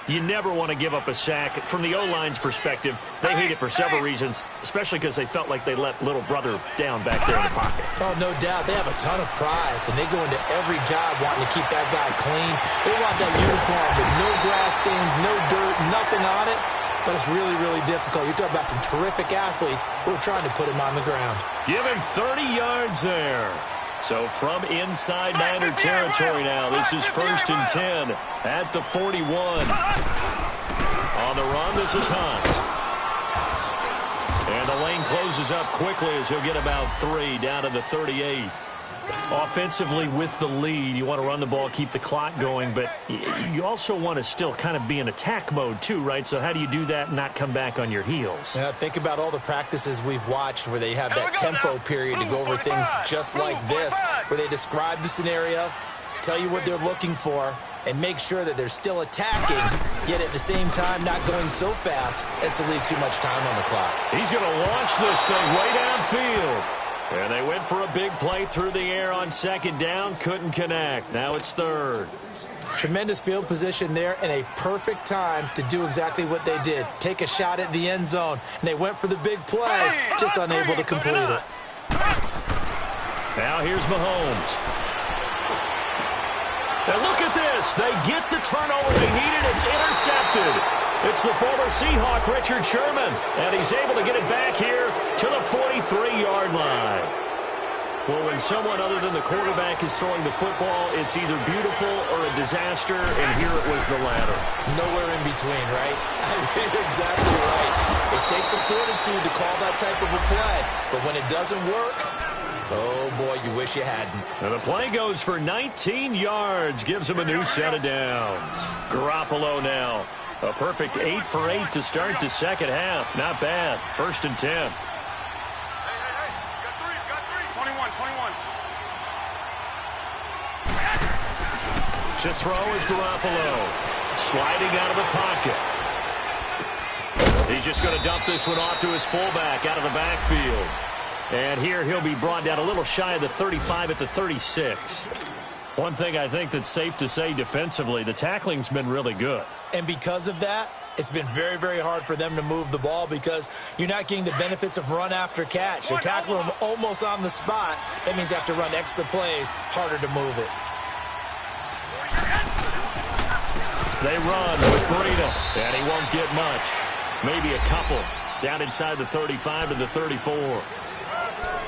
You never want to give up a sack. From the O-line's perspective, they hate it for several reasons, especially because they felt like they let little brother down back there in the pocket. Oh, no doubt. They have a ton of pride, and they go into every job wanting to keep that guy clean. They want that uniform with no grass stains, no dirt, nothing on it. But it's really, really difficult. You're talking about some terrific athletes who are trying to put him on the ground. Give him 30 yards there. So from inside Niner territory now, this is 1st and 10 at the 41. On the run, this is Hunt. And the lane closes up quickly as he'll get about 3 down to the 38. Offensively with the lead, you want to run the ball, keep the clock going, but you also want to still kind of be in attack mode too, right? So how do you do that and not come back on your heels? Yeah, think about all the practices we've watched where they have that tempo period to go over things just like this, where they describe the scenario, tell you what they're looking for, and make sure that they're still attacking, yet at the same time not going so fast as to leave too much time on the clock. He's going to launch this thing way downfield. And they went for a big play through the air on 2nd down. Couldn't connect. Now it's 3rd. Tremendous field position there and a perfect time to do exactly what they did. Take a shot at the end zone. And they went for the big play, just unable to complete it. Now here's Mahomes. And look at this. They get the turnover they needed. It's intercepted. It's the former Seahawk, Richard Sherman. And he's able to get it back here to the 43-yard line. Well, when someone other than the quarterback is throwing the football, it's either beautiful or a disaster, and here it was the latter. Nowhere in between, right? You're exactly right. It takes some fortitude to call that type of a play, but when it doesn't work, oh, boy, you wish you hadn't. And the play goes for 19 yards, gives him a new set of downs. Garoppolo now. A perfect 8 for 8 to start the 2nd half. Not bad. 1st and 10. Hey, got three. 21. To throw is Garoppolo. Sliding out of the pocket. He's just going to dump this one off to his fullback out of the backfield. And here he'll be brought down a little shy of the 35 at the 36. One thing I think that's safe to say defensively, the tackling's been really good. And because of that, it's been very, very hard for them to move the ball because you're not getting the benefits of run after catch. They tackle them almost on the spot. That means you have to run extra plays, harder to move it. They run with Breida, and he won't get much. Maybe a couple. Down inside the 35 to the 34.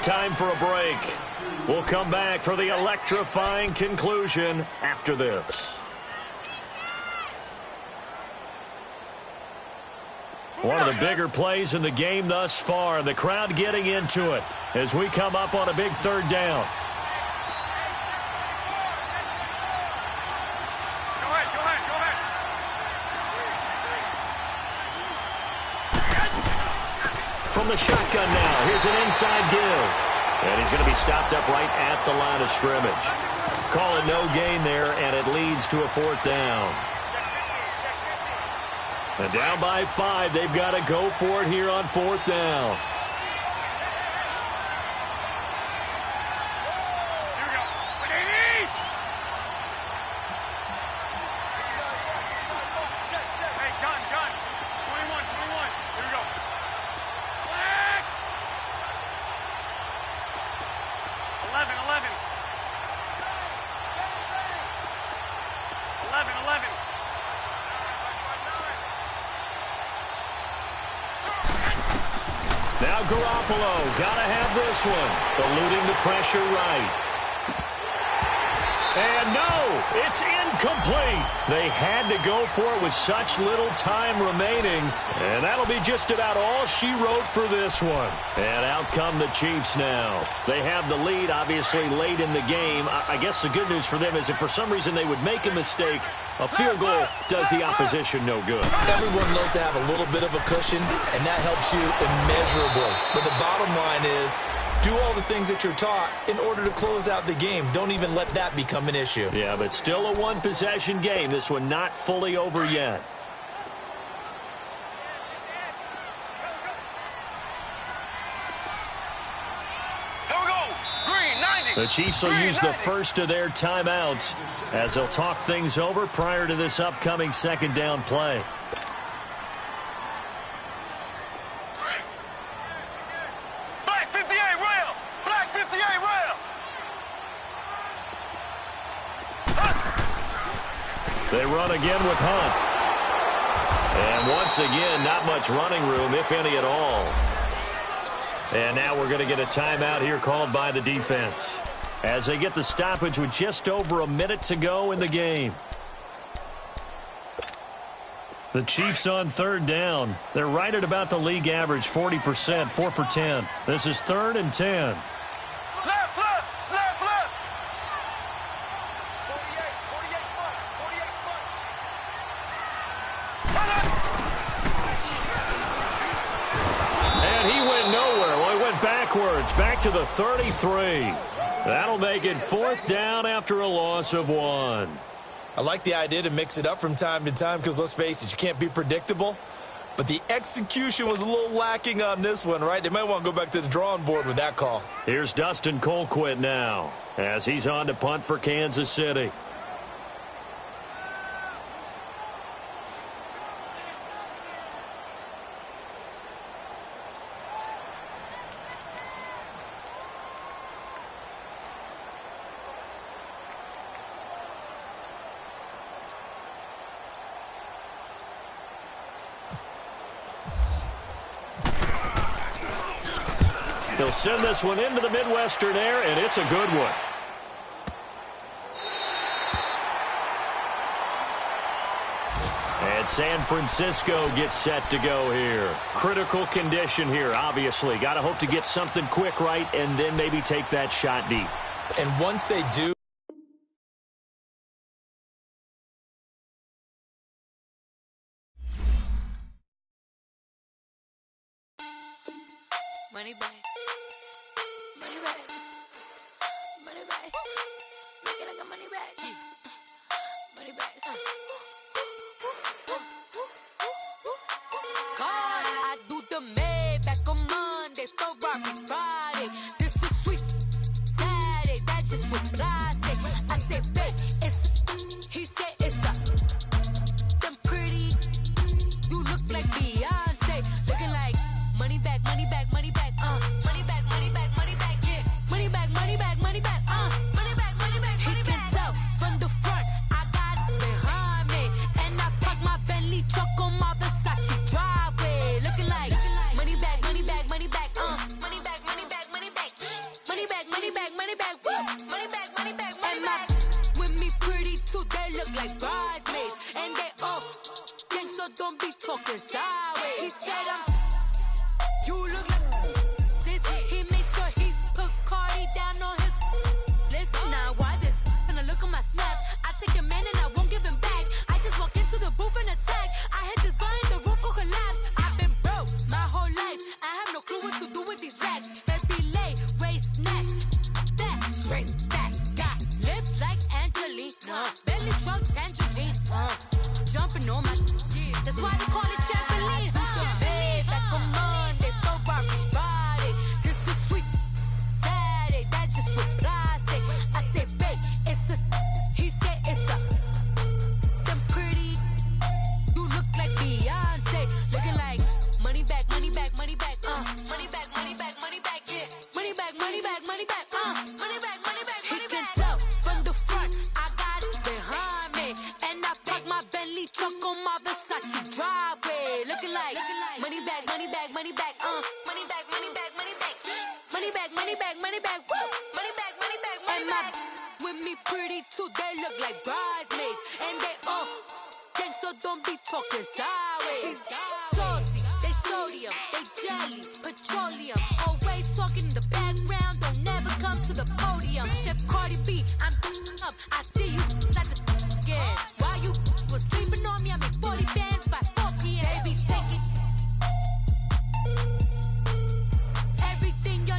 Time for a break. We'll come back for the electrifying conclusion after this. One of the bigger plays in the game thus far. The crowd getting into it as we come up on a big third down. From the shotgun now, here's an inside give. And he's going to be stopped up right at the line of scrimmage. Call it no gain there, and it leads to a fourth down. And down by 5, they've got to go for it here on fourth down. Now Garoppolo, got to have this one. Eluding the pressure right. And no, it's incomplete. They had to go for it with such little time remaining. And that'll be just about all she wrote for this one. And out come the Chiefs now. They have the lead, obviously, late in the game. I guess the good news for them is if for some reason they would make a mistake, a field goal does the opposition no good. Everyone loves to have a little bit of a cushion, and that helps you immeasurably. But the bottom line is, do all the things that you're taught in order to close out the game. Don't even let that become an issue. Yeah, but still a one-possession game. This one not fully over yet. The Chiefs will use the first of their timeouts as they'll talk things over prior to this upcoming second down play. Black 58 rail! Black 58 rail! They run again with Hunt. And once again, not much running room, if any at all. And now we're going to get a timeout here called by the defense as they get the stoppage with just over a minute to go in the game. The Chiefs on third down. They're right at about the league average, 40%, 4 for 10. This is 3rd and 10. Left, left, left, left! 48 front, And he went nowhere. Well, he went backwards, back to the 33. That'll make it 4th down after a loss of 1. I like the idea to mix it up from time to time because, let's face it, you can't be predictable. But the execution was a little lacking on this one, right? They might want to go back to the drawing board with that call. Here's Dustin Colquitt now as he's on to punt for Kansas City. They'll send this one into the Midwestern air, and it's a good one. And San Francisco gets set to go here. Critical condition here, obviously. Got to hope to get something quick right and then maybe take that shot deep. And once they do, money back. Money back. Money back. Make it like a money back. Money back. God, I do the Maybach on Monday, Ferrari Friday. This is sweet Saturday, that's just with plastic. I said, babe, it's, he said it's a, them pretty, you look like Beyonce, looking like money back, money back, money back, money back, money back, money back, yeah, money back, money back, money back, money back, money back, money back. He can tell from the front, I got it behind me, and I talking sideways. He said you look like this. He makes sure he put Cardi down on his list. Now why this? When I look at my snap, I take a man and I won't give him back. I just walk into the booth and attack. I hit this button, the roof will collapse. I've been broke my whole life. I have no clue what to do with these racks. Baby lay, waist snatch, back, straight back. Got lips like Angelina, belly truck tangerine. Jumping on my, that's why they call it trampoline. Babe, like a Monday, throw body. This is sweet Saturday, that's just with plastic. I say, babe, it's a, he said it's a, them pretty, you look like Beyonce, looking like money back, money back, money back, money back, money back, money back, yeah, money back, money back, money back, money back, money back. He can tell from the front, I got it behind me, and I park my Bentley truck on my Versace driveway, looking like money back, money back, money back, money back, money back, money back, money back, money back, money back, woo, money back, money back, money back. With me pretty too, they look like bridesmaids, and they all gang, so don't be talking sideways. Salty, they sodium, they jelly, petroleum, always talking in the background, don't never come to the podium. Chef Cardi B, I'm up, I see you like the again. While you was sleeping on me, I make 40 bands by 4 p.m. They be taking everything you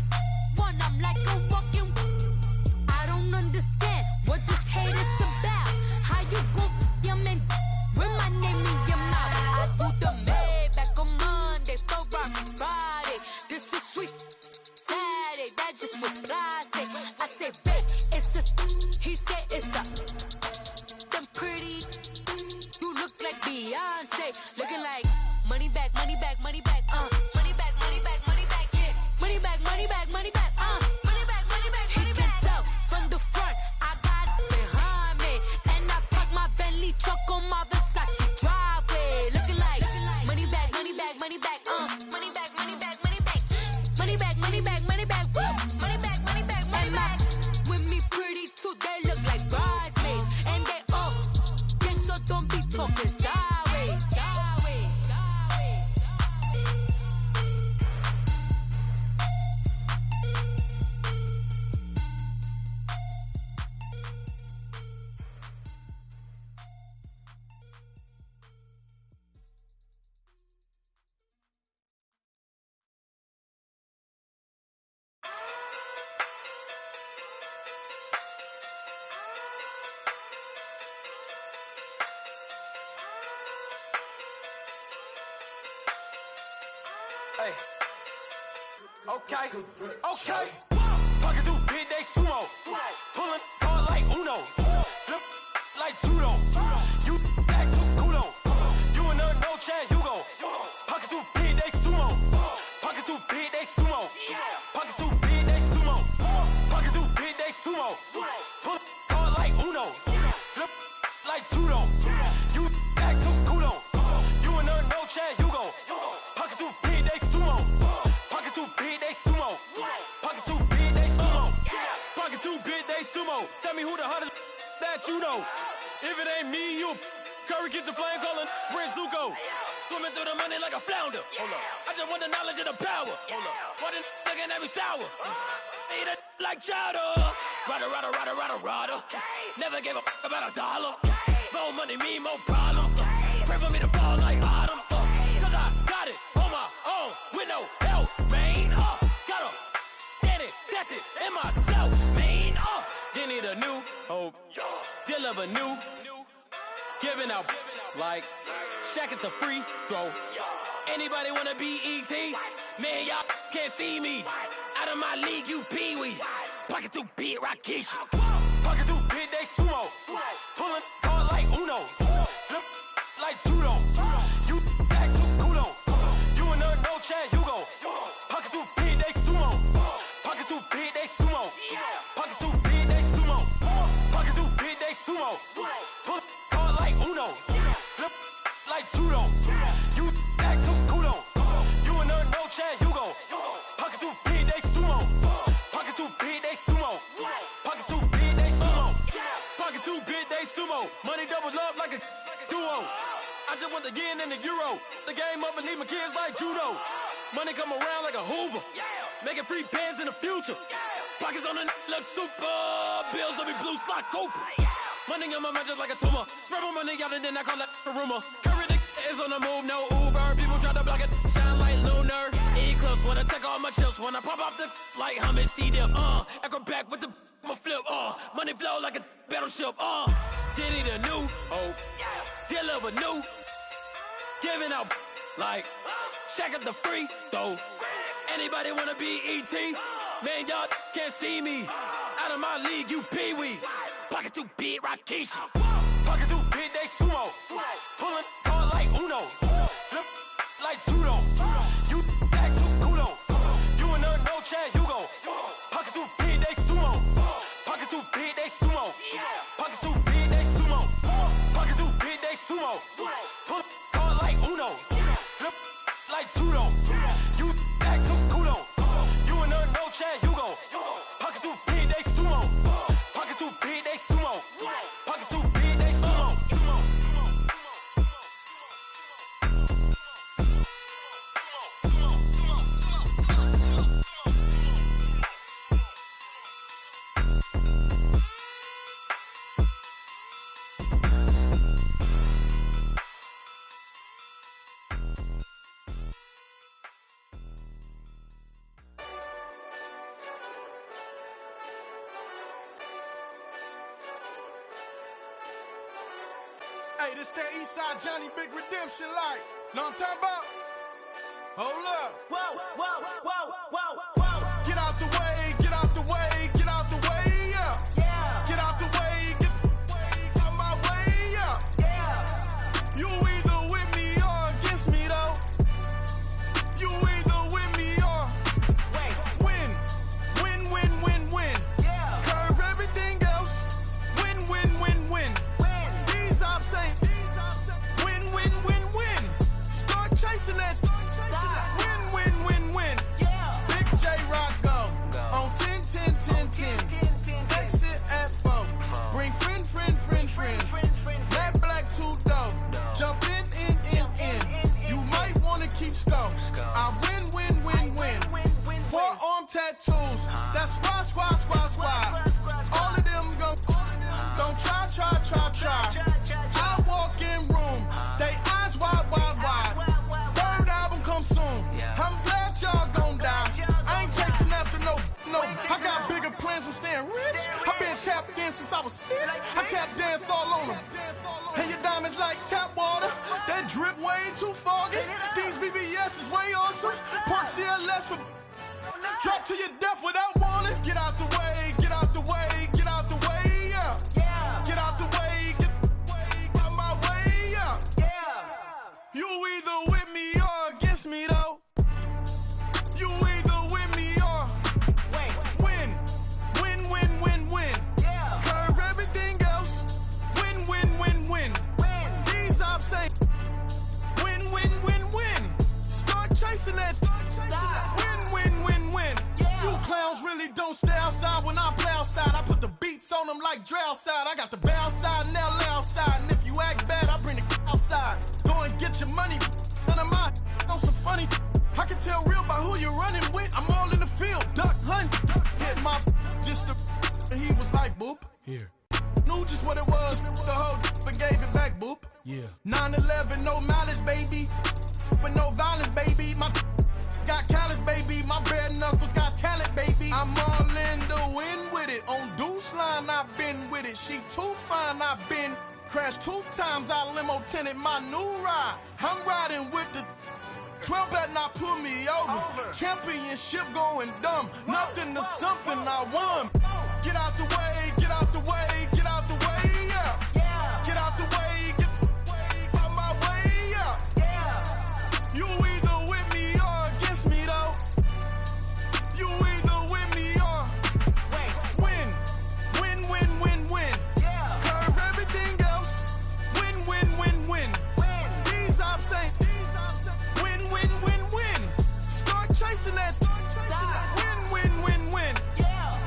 want, I'm like a walking. I don't understand what this hate is about. How you go your man with my name in your mouth? I do the Maybach on Monday, Friday. This is sweet Saturday, that's just with plastic. I say, babe, it's a, he said it's a, them pretty, you look like Beyonce, looking like money back, money back, money back, money back, money back, money back, yeah, money back, money back, money back, money back, money back. He can tell from the front, I got it behind me, and I park my Bentley truck on my Versace driveway, looking like money back, money back, money back, money back, money back, money back, money back, money back, money back, woo, money back, money back, money back. With me pretty too, they look like bridesmaids, and they all gang, so don't be talking sideways, sideways, sideways. Hey. Okay. Okay. Pocket too big, they sumo. Pulling card like Uno. Flip like judo. You act too culo. You and her no chance, you go. Pocket too big, they sumo. Pocket too big, they sumo. Pocket too big, they sumo. Pocket too big, they sumo. Pull card like Uno. Flip like judo. You act too culo. You and her no chance, you go. Pocket too big, they sumo. Pocket too big, they sumo. Pocket too big, they sumo. Pocket too big, they sumo. Tell me who the hottest that you know. If it ain't me, you Curry get the flame calling Prince Zuko. Swimming through the money like a flounder. Hold up. I just want the knowledge and the power. Hold up. Why the looking at me sour? Eat it like chowder. Rada, rada, rada, rada, rada. Never gave a about $1. More money, me, more problems. Pray for me to fall like autumn. Cause I got it on my own with no help, man. Got a get it, that's it, in myself, man. You need a new hope, deal of a new, giving out like Shaq at the free throw. Anybody wanna be ET? Man, y'all can't see me. Out of my league, you pee-wee. Pocket too big, Rakesh. Pocket too big, they sumo. Pulling card like Uno. Flip like judo. You act too culo. You and her no chance, you go. Pocket too big, they sumo. Pocket too big, they sumo. Pocket too big, they sumo. Pocket too big, they sumo. Pull card like Uno. Flip like judo. You act too culo. You and her no chance, you go. Pocket too big, they sumo. Pocket too big, they sumo. Pocket too big, they sumo. Pocket too big, they sumo. sumo. Money doubles up like a duo. I just want the yen and the euro. The game up and leave my kids like judo. Money come around like a Hoover. Making free bands in the future. Pockets on the look super. Bills on me blue slot Cooper. Money on my mind just like a tumor. Spread my money out and then I call that a rumor. Curry the is on the move, no Uber. People try to block it, shine like lunar. Eclipse when I take all my chips. When I pop off the like hummus, C-dip. Echo back with the flip. Money flow like a battleship. Diddy the new. Deliver new. Giving out like Shaq at the free throw. Anybody wanna be ET? Man, y'all can't see me. Out of my league, you pee-wee. Pocket too big, Rakishi. Pocket too big, they sumo. Pulling card like Uno. Flip like judo. You back to kudo. You and her, no Chad Hugo. Pocket too big, they sumo. Pocket too big, they sumo. Pocket too big, they sumo. Pocket too big, they sumo. Pull card like Uno. Flip like judo. You back to kudo. You and her, no Chad Hugo. Pocket too big, they sumo. Pocket too big, they sumo. Pocket too big, they sumo. Hey, this that Eastside Johnny Big Redemption like. Know what I'm talking about? Hold up. Whoa, whoa, whoa, whoa, whoa. Get out the way, get out the way, get out the way, yeah. Yeah, Get out the way, get out my way, yeah. yeah. You either with me or against me, though. You either with me or Wait, win. Win, win, win, win. yeah. Curve everything else. Win, win, win, win. Win. These ops ain't win, win, win, win. Start chasing that. Win, win, win, win. Yeah. Big J Rock go on 10, 10, 10, 10. Exit at 4. Bring friends. Matt Black 2 dope. Jump in. You might wanna keep scope. I win. Forearm tattoos. That's squad. All of them go. Don't try. I walk in room. They eyes wide. Third album come soon. I'm glad y'all gon' die. I ain't chasing after no. I got bigger plans from staying rich. I been tapped in since I was 6. I tap dance all on them. And your diamonds like tap water. That drip way too foggy. These VVS is way awesome. Park CLS for drop to your death without warning. Get out the way, get out the way, get out the way, yeah. Yeah, Get out the way, get out my way, yeah. yeah. You either with me or against me, though. You either with me or Wait, win. Win. yeah. Curve everything else. Win. Win. These ops ain't win. Start chasing that. Win. Yeah. You clowns really don't stay outside when I play outside. I put the beats on them like Dre outside. I got the bow side and they'll lay outside. And if you act bad, I bring the outside. Go and get your money. None of my on some funny. I can tell real by who you're running with. I'm all in the field, duck hunt. Hit my just and he was like boop. Here. Knew just what it was. The whole and gave it back, boop. Yeah. 9/11, no malice, baby. With no violence, baby. My got callous, baby. My bare knuckles got talent, baby. I'm all in the wind with it. On Deuce line, I've been with it. She too fine, I've been crashed 2 times. I limo tinted my new ride. I'm riding with the 12 better not pull me over. Championship going dumb. Nothing to something I won. Get out the way, get out the way, get out the way, yeah. Yeah, Get out the way, get out my way, yeah. yeah. You either with me or against me, though. You either with me or Wait, win. yeah. Curve everything else. Win. These ops ain't win. Start chasing that. Win. Yeah.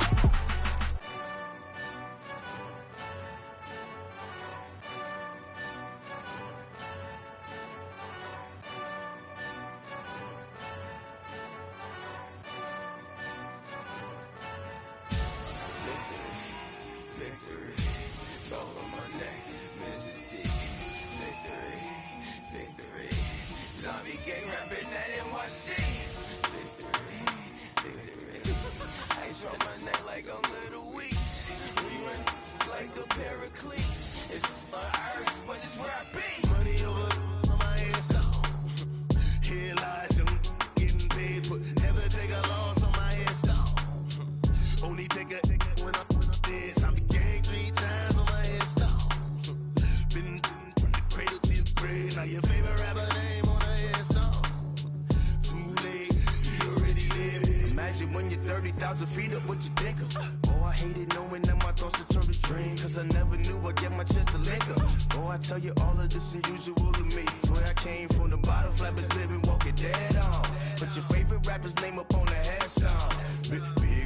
imagine when you're 30,000 feet up, what you think of? Oh, I hated knowing that my thoughts would turn to dream, cause I never knew I'd get my chance to link up. Oh, I tell you all of this unusual to me. Swear I came from the bottom, flappers living, walking dead on. Put your favorite rapper's name up on the headstone. Big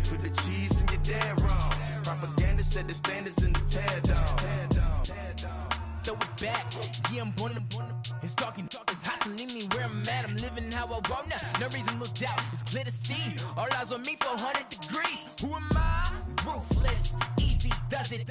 for the cheese and you're dead wrong. Propaganda set the standards in the tear down. Throw it back, yeah, I'm born to. It's talking, it's hot, so leave me where I'm at. I'm living how I want now. No reason to doubt, it's clear to see. All eyes on me, 400 degrees. Who am I? Ruthless, easy, does it.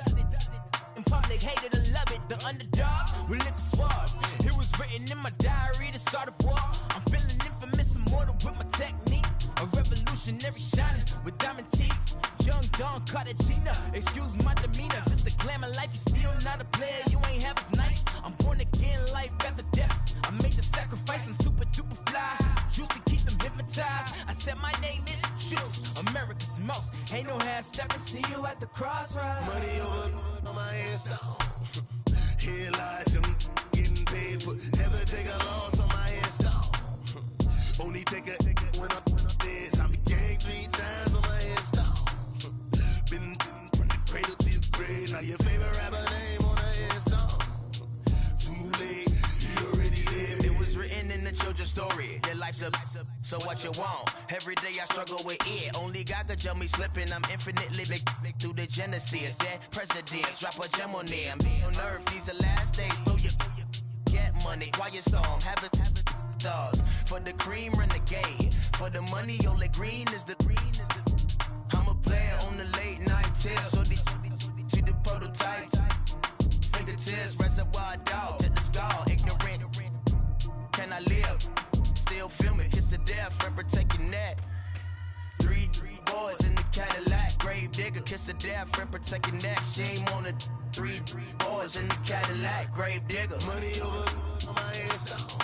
In public, hated or love it. The underdogs with liquor swabs. It was written in my diary to start a war. I'm feeling infamous, immortal with my technique. A revolutionary shining with diamond teeth. Young Don Cartagena, excuse my demeanor. This the glamour life, you still not a player, you ain't half as nice. I'm born again, life after death. I made the sacrifice, I'm super duper fly. Used to keep them hypnotized. I said my name is Juice, America's most. Ain't no half stepping, see you at the crossroads. Money over on my install. Here lies young, getting paid for. Never take a loss on my install. Only take a when I'm dead. I became 3 times on my install. Been from the cradle to the grave. Now your favorite rapper name on the install. Too late, you already lived. It was written in the children's story. Your life's up, so what you want? Every day I struggle with it. Only God could jump me slipping. I'm infinitely big through the genesis. Dead presidents, drop a gem on them. On earth, these the last days. Throw your get money, quiet storm, have it dogs. For the cream, renegade. For the money, only green is the green is the. I'm a player on the late night tips, so they see the prototype. Fingertips, reservoir dog, check the skull, ignorant. Can I live? Still film it, kiss to death, friend protect your neck. 3 boys in the Cadillac, grave digger, kiss to death, friend protect your neck. Shame on the 3 boys in the Cadillac, grave digger. Money over on my install.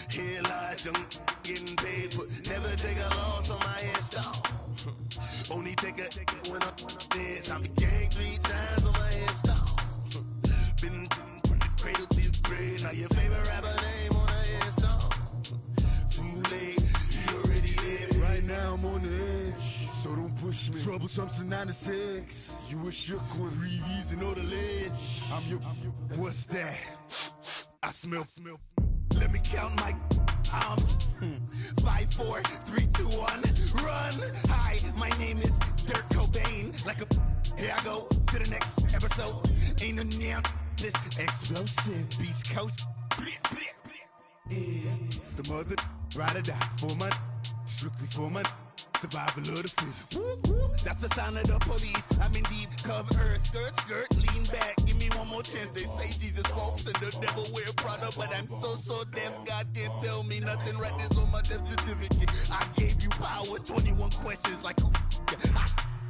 Here lies young, getting paid for. Never take a loss on my install. Only take a when I'm dead. I became 3 times on my install. Been from the cradle to the grave. Now your favorite rapper name on the install. Too late, you already lived. Right now I'm on the edge, so don't push me. Troublesome since 96. You a shook one, Reeves and all the ledge. I'm your. What's that? I smell. Let me count my. 5, 4, 3, 2, 1, run. Hi, my name is Dirk Cobain. Like a. Here I go to the next episode. Ain't no damn this explosive Beast Coast. Yeah. The mother ride or die for my. Strictly for my. Survival of the fittest. That's the sound of the police. I'm in deep cover earth. Skirt, lean back. Give me one more chance. They say Jesus walks and the devil wear Prada, but I'm so deaf. God can't tell me nothing. Right there's on my death certificate. I gave you power. 21 questions like who?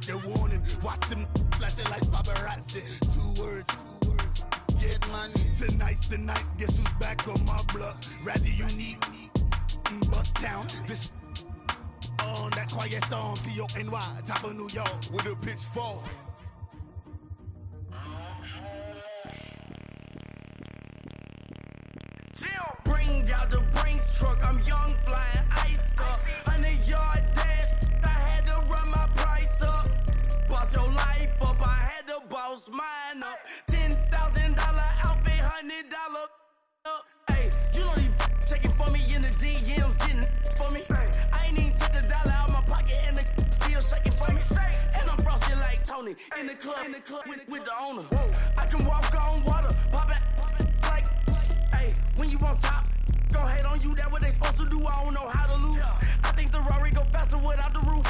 They're warning. Watch them flashing like paparazzi. 2 words. Get money. Tonight's the night. Guess who's back on my block? Rather unique. Bucktown. This. On that quiet storm, T-O-N-Y, top of New York, with a pitchfork. Bring out the Brinks truck, I'm young, flying ice up. 100-yard dash, I had to run my price up. Boss your life up, I had to boss mine up. $10,000 outfit, $100 up. Hey, you know these checking for me in the DMs, getting for me. I ain't even took the dollar out my pocket and the still shaking for me. And I'm frosty like Tony in the club with the owner. I can walk on water, pop it like, hey, when you on top, go hate on you, that what they supposed to do, I don't know how to lose. I think the Rari go faster without the roof.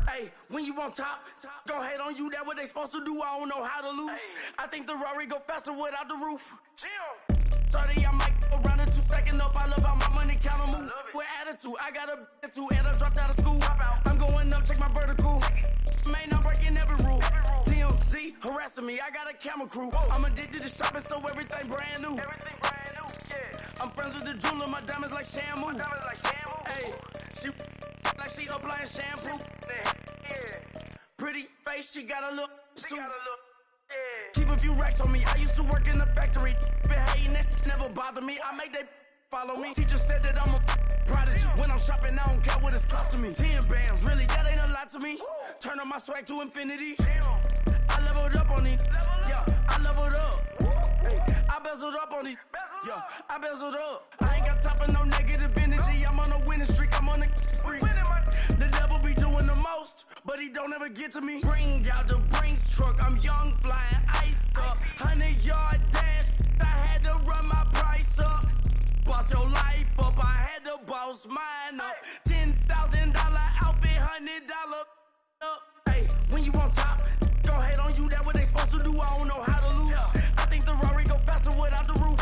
Hey, when you on top, go hate on you, that what they supposed to do, I don't know how to lose. I think the Rari go faster without the roof. 30, I might go around the 2 stacking up. I love how my money count on move. With attitude, I got a attitude, and I dropped out of school. I'm going up, check my vertical. Man, I'm breaking every rule. TMZ harassing me, I got a camera crew. I'm addicted to shopping, so everything brand new. I'm friends with the jeweler, my diamonds like Shamu. Hey, she like she applying shampoo. Pretty face, she got a look. Keep a few racks on me. I used to work in the factory. Been hating it, never bother me. I make they follow me. Teacher said that I'm a prodigy. When I'm shopping, I don't care what it's costing me. 10 bands, really, of me. Turn up my swag to infinity. I leveled up on these. Yeah, I leveled up. Hey, I bezeled up on these. Yeah, I bezeled up. I ain't got time for no negative energy. I'm on a winning streak. I'm on a spree. The devil be doing the most, but he don't ever get to me. Bring out the Brinks truck. I'm young, flying, iced up. 100-yard dash. I had to run my price up. Boss your life up. I had to boss mine up. $10,000 outfit, $100 up. Hey, when you on top, go hate on you. That what they supposed to do. I don't know how to lose. I think the Rari go faster without the roof.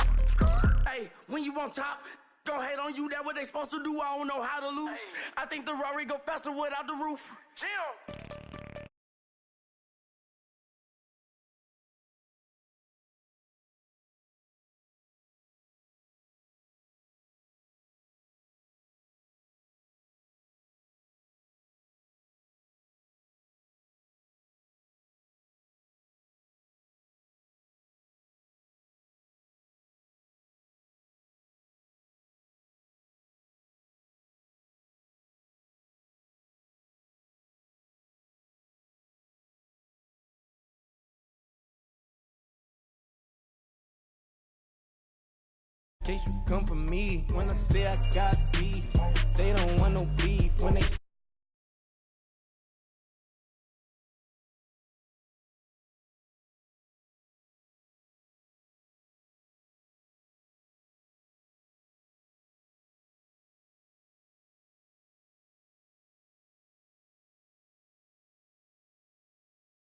Hey, when you on top, go hate on you. That what they supposed to do. I don't know how to lose. I think the Rari go faster without the roof. Chill. In case you come for me, when I say I got beef, they don't want no beef. When they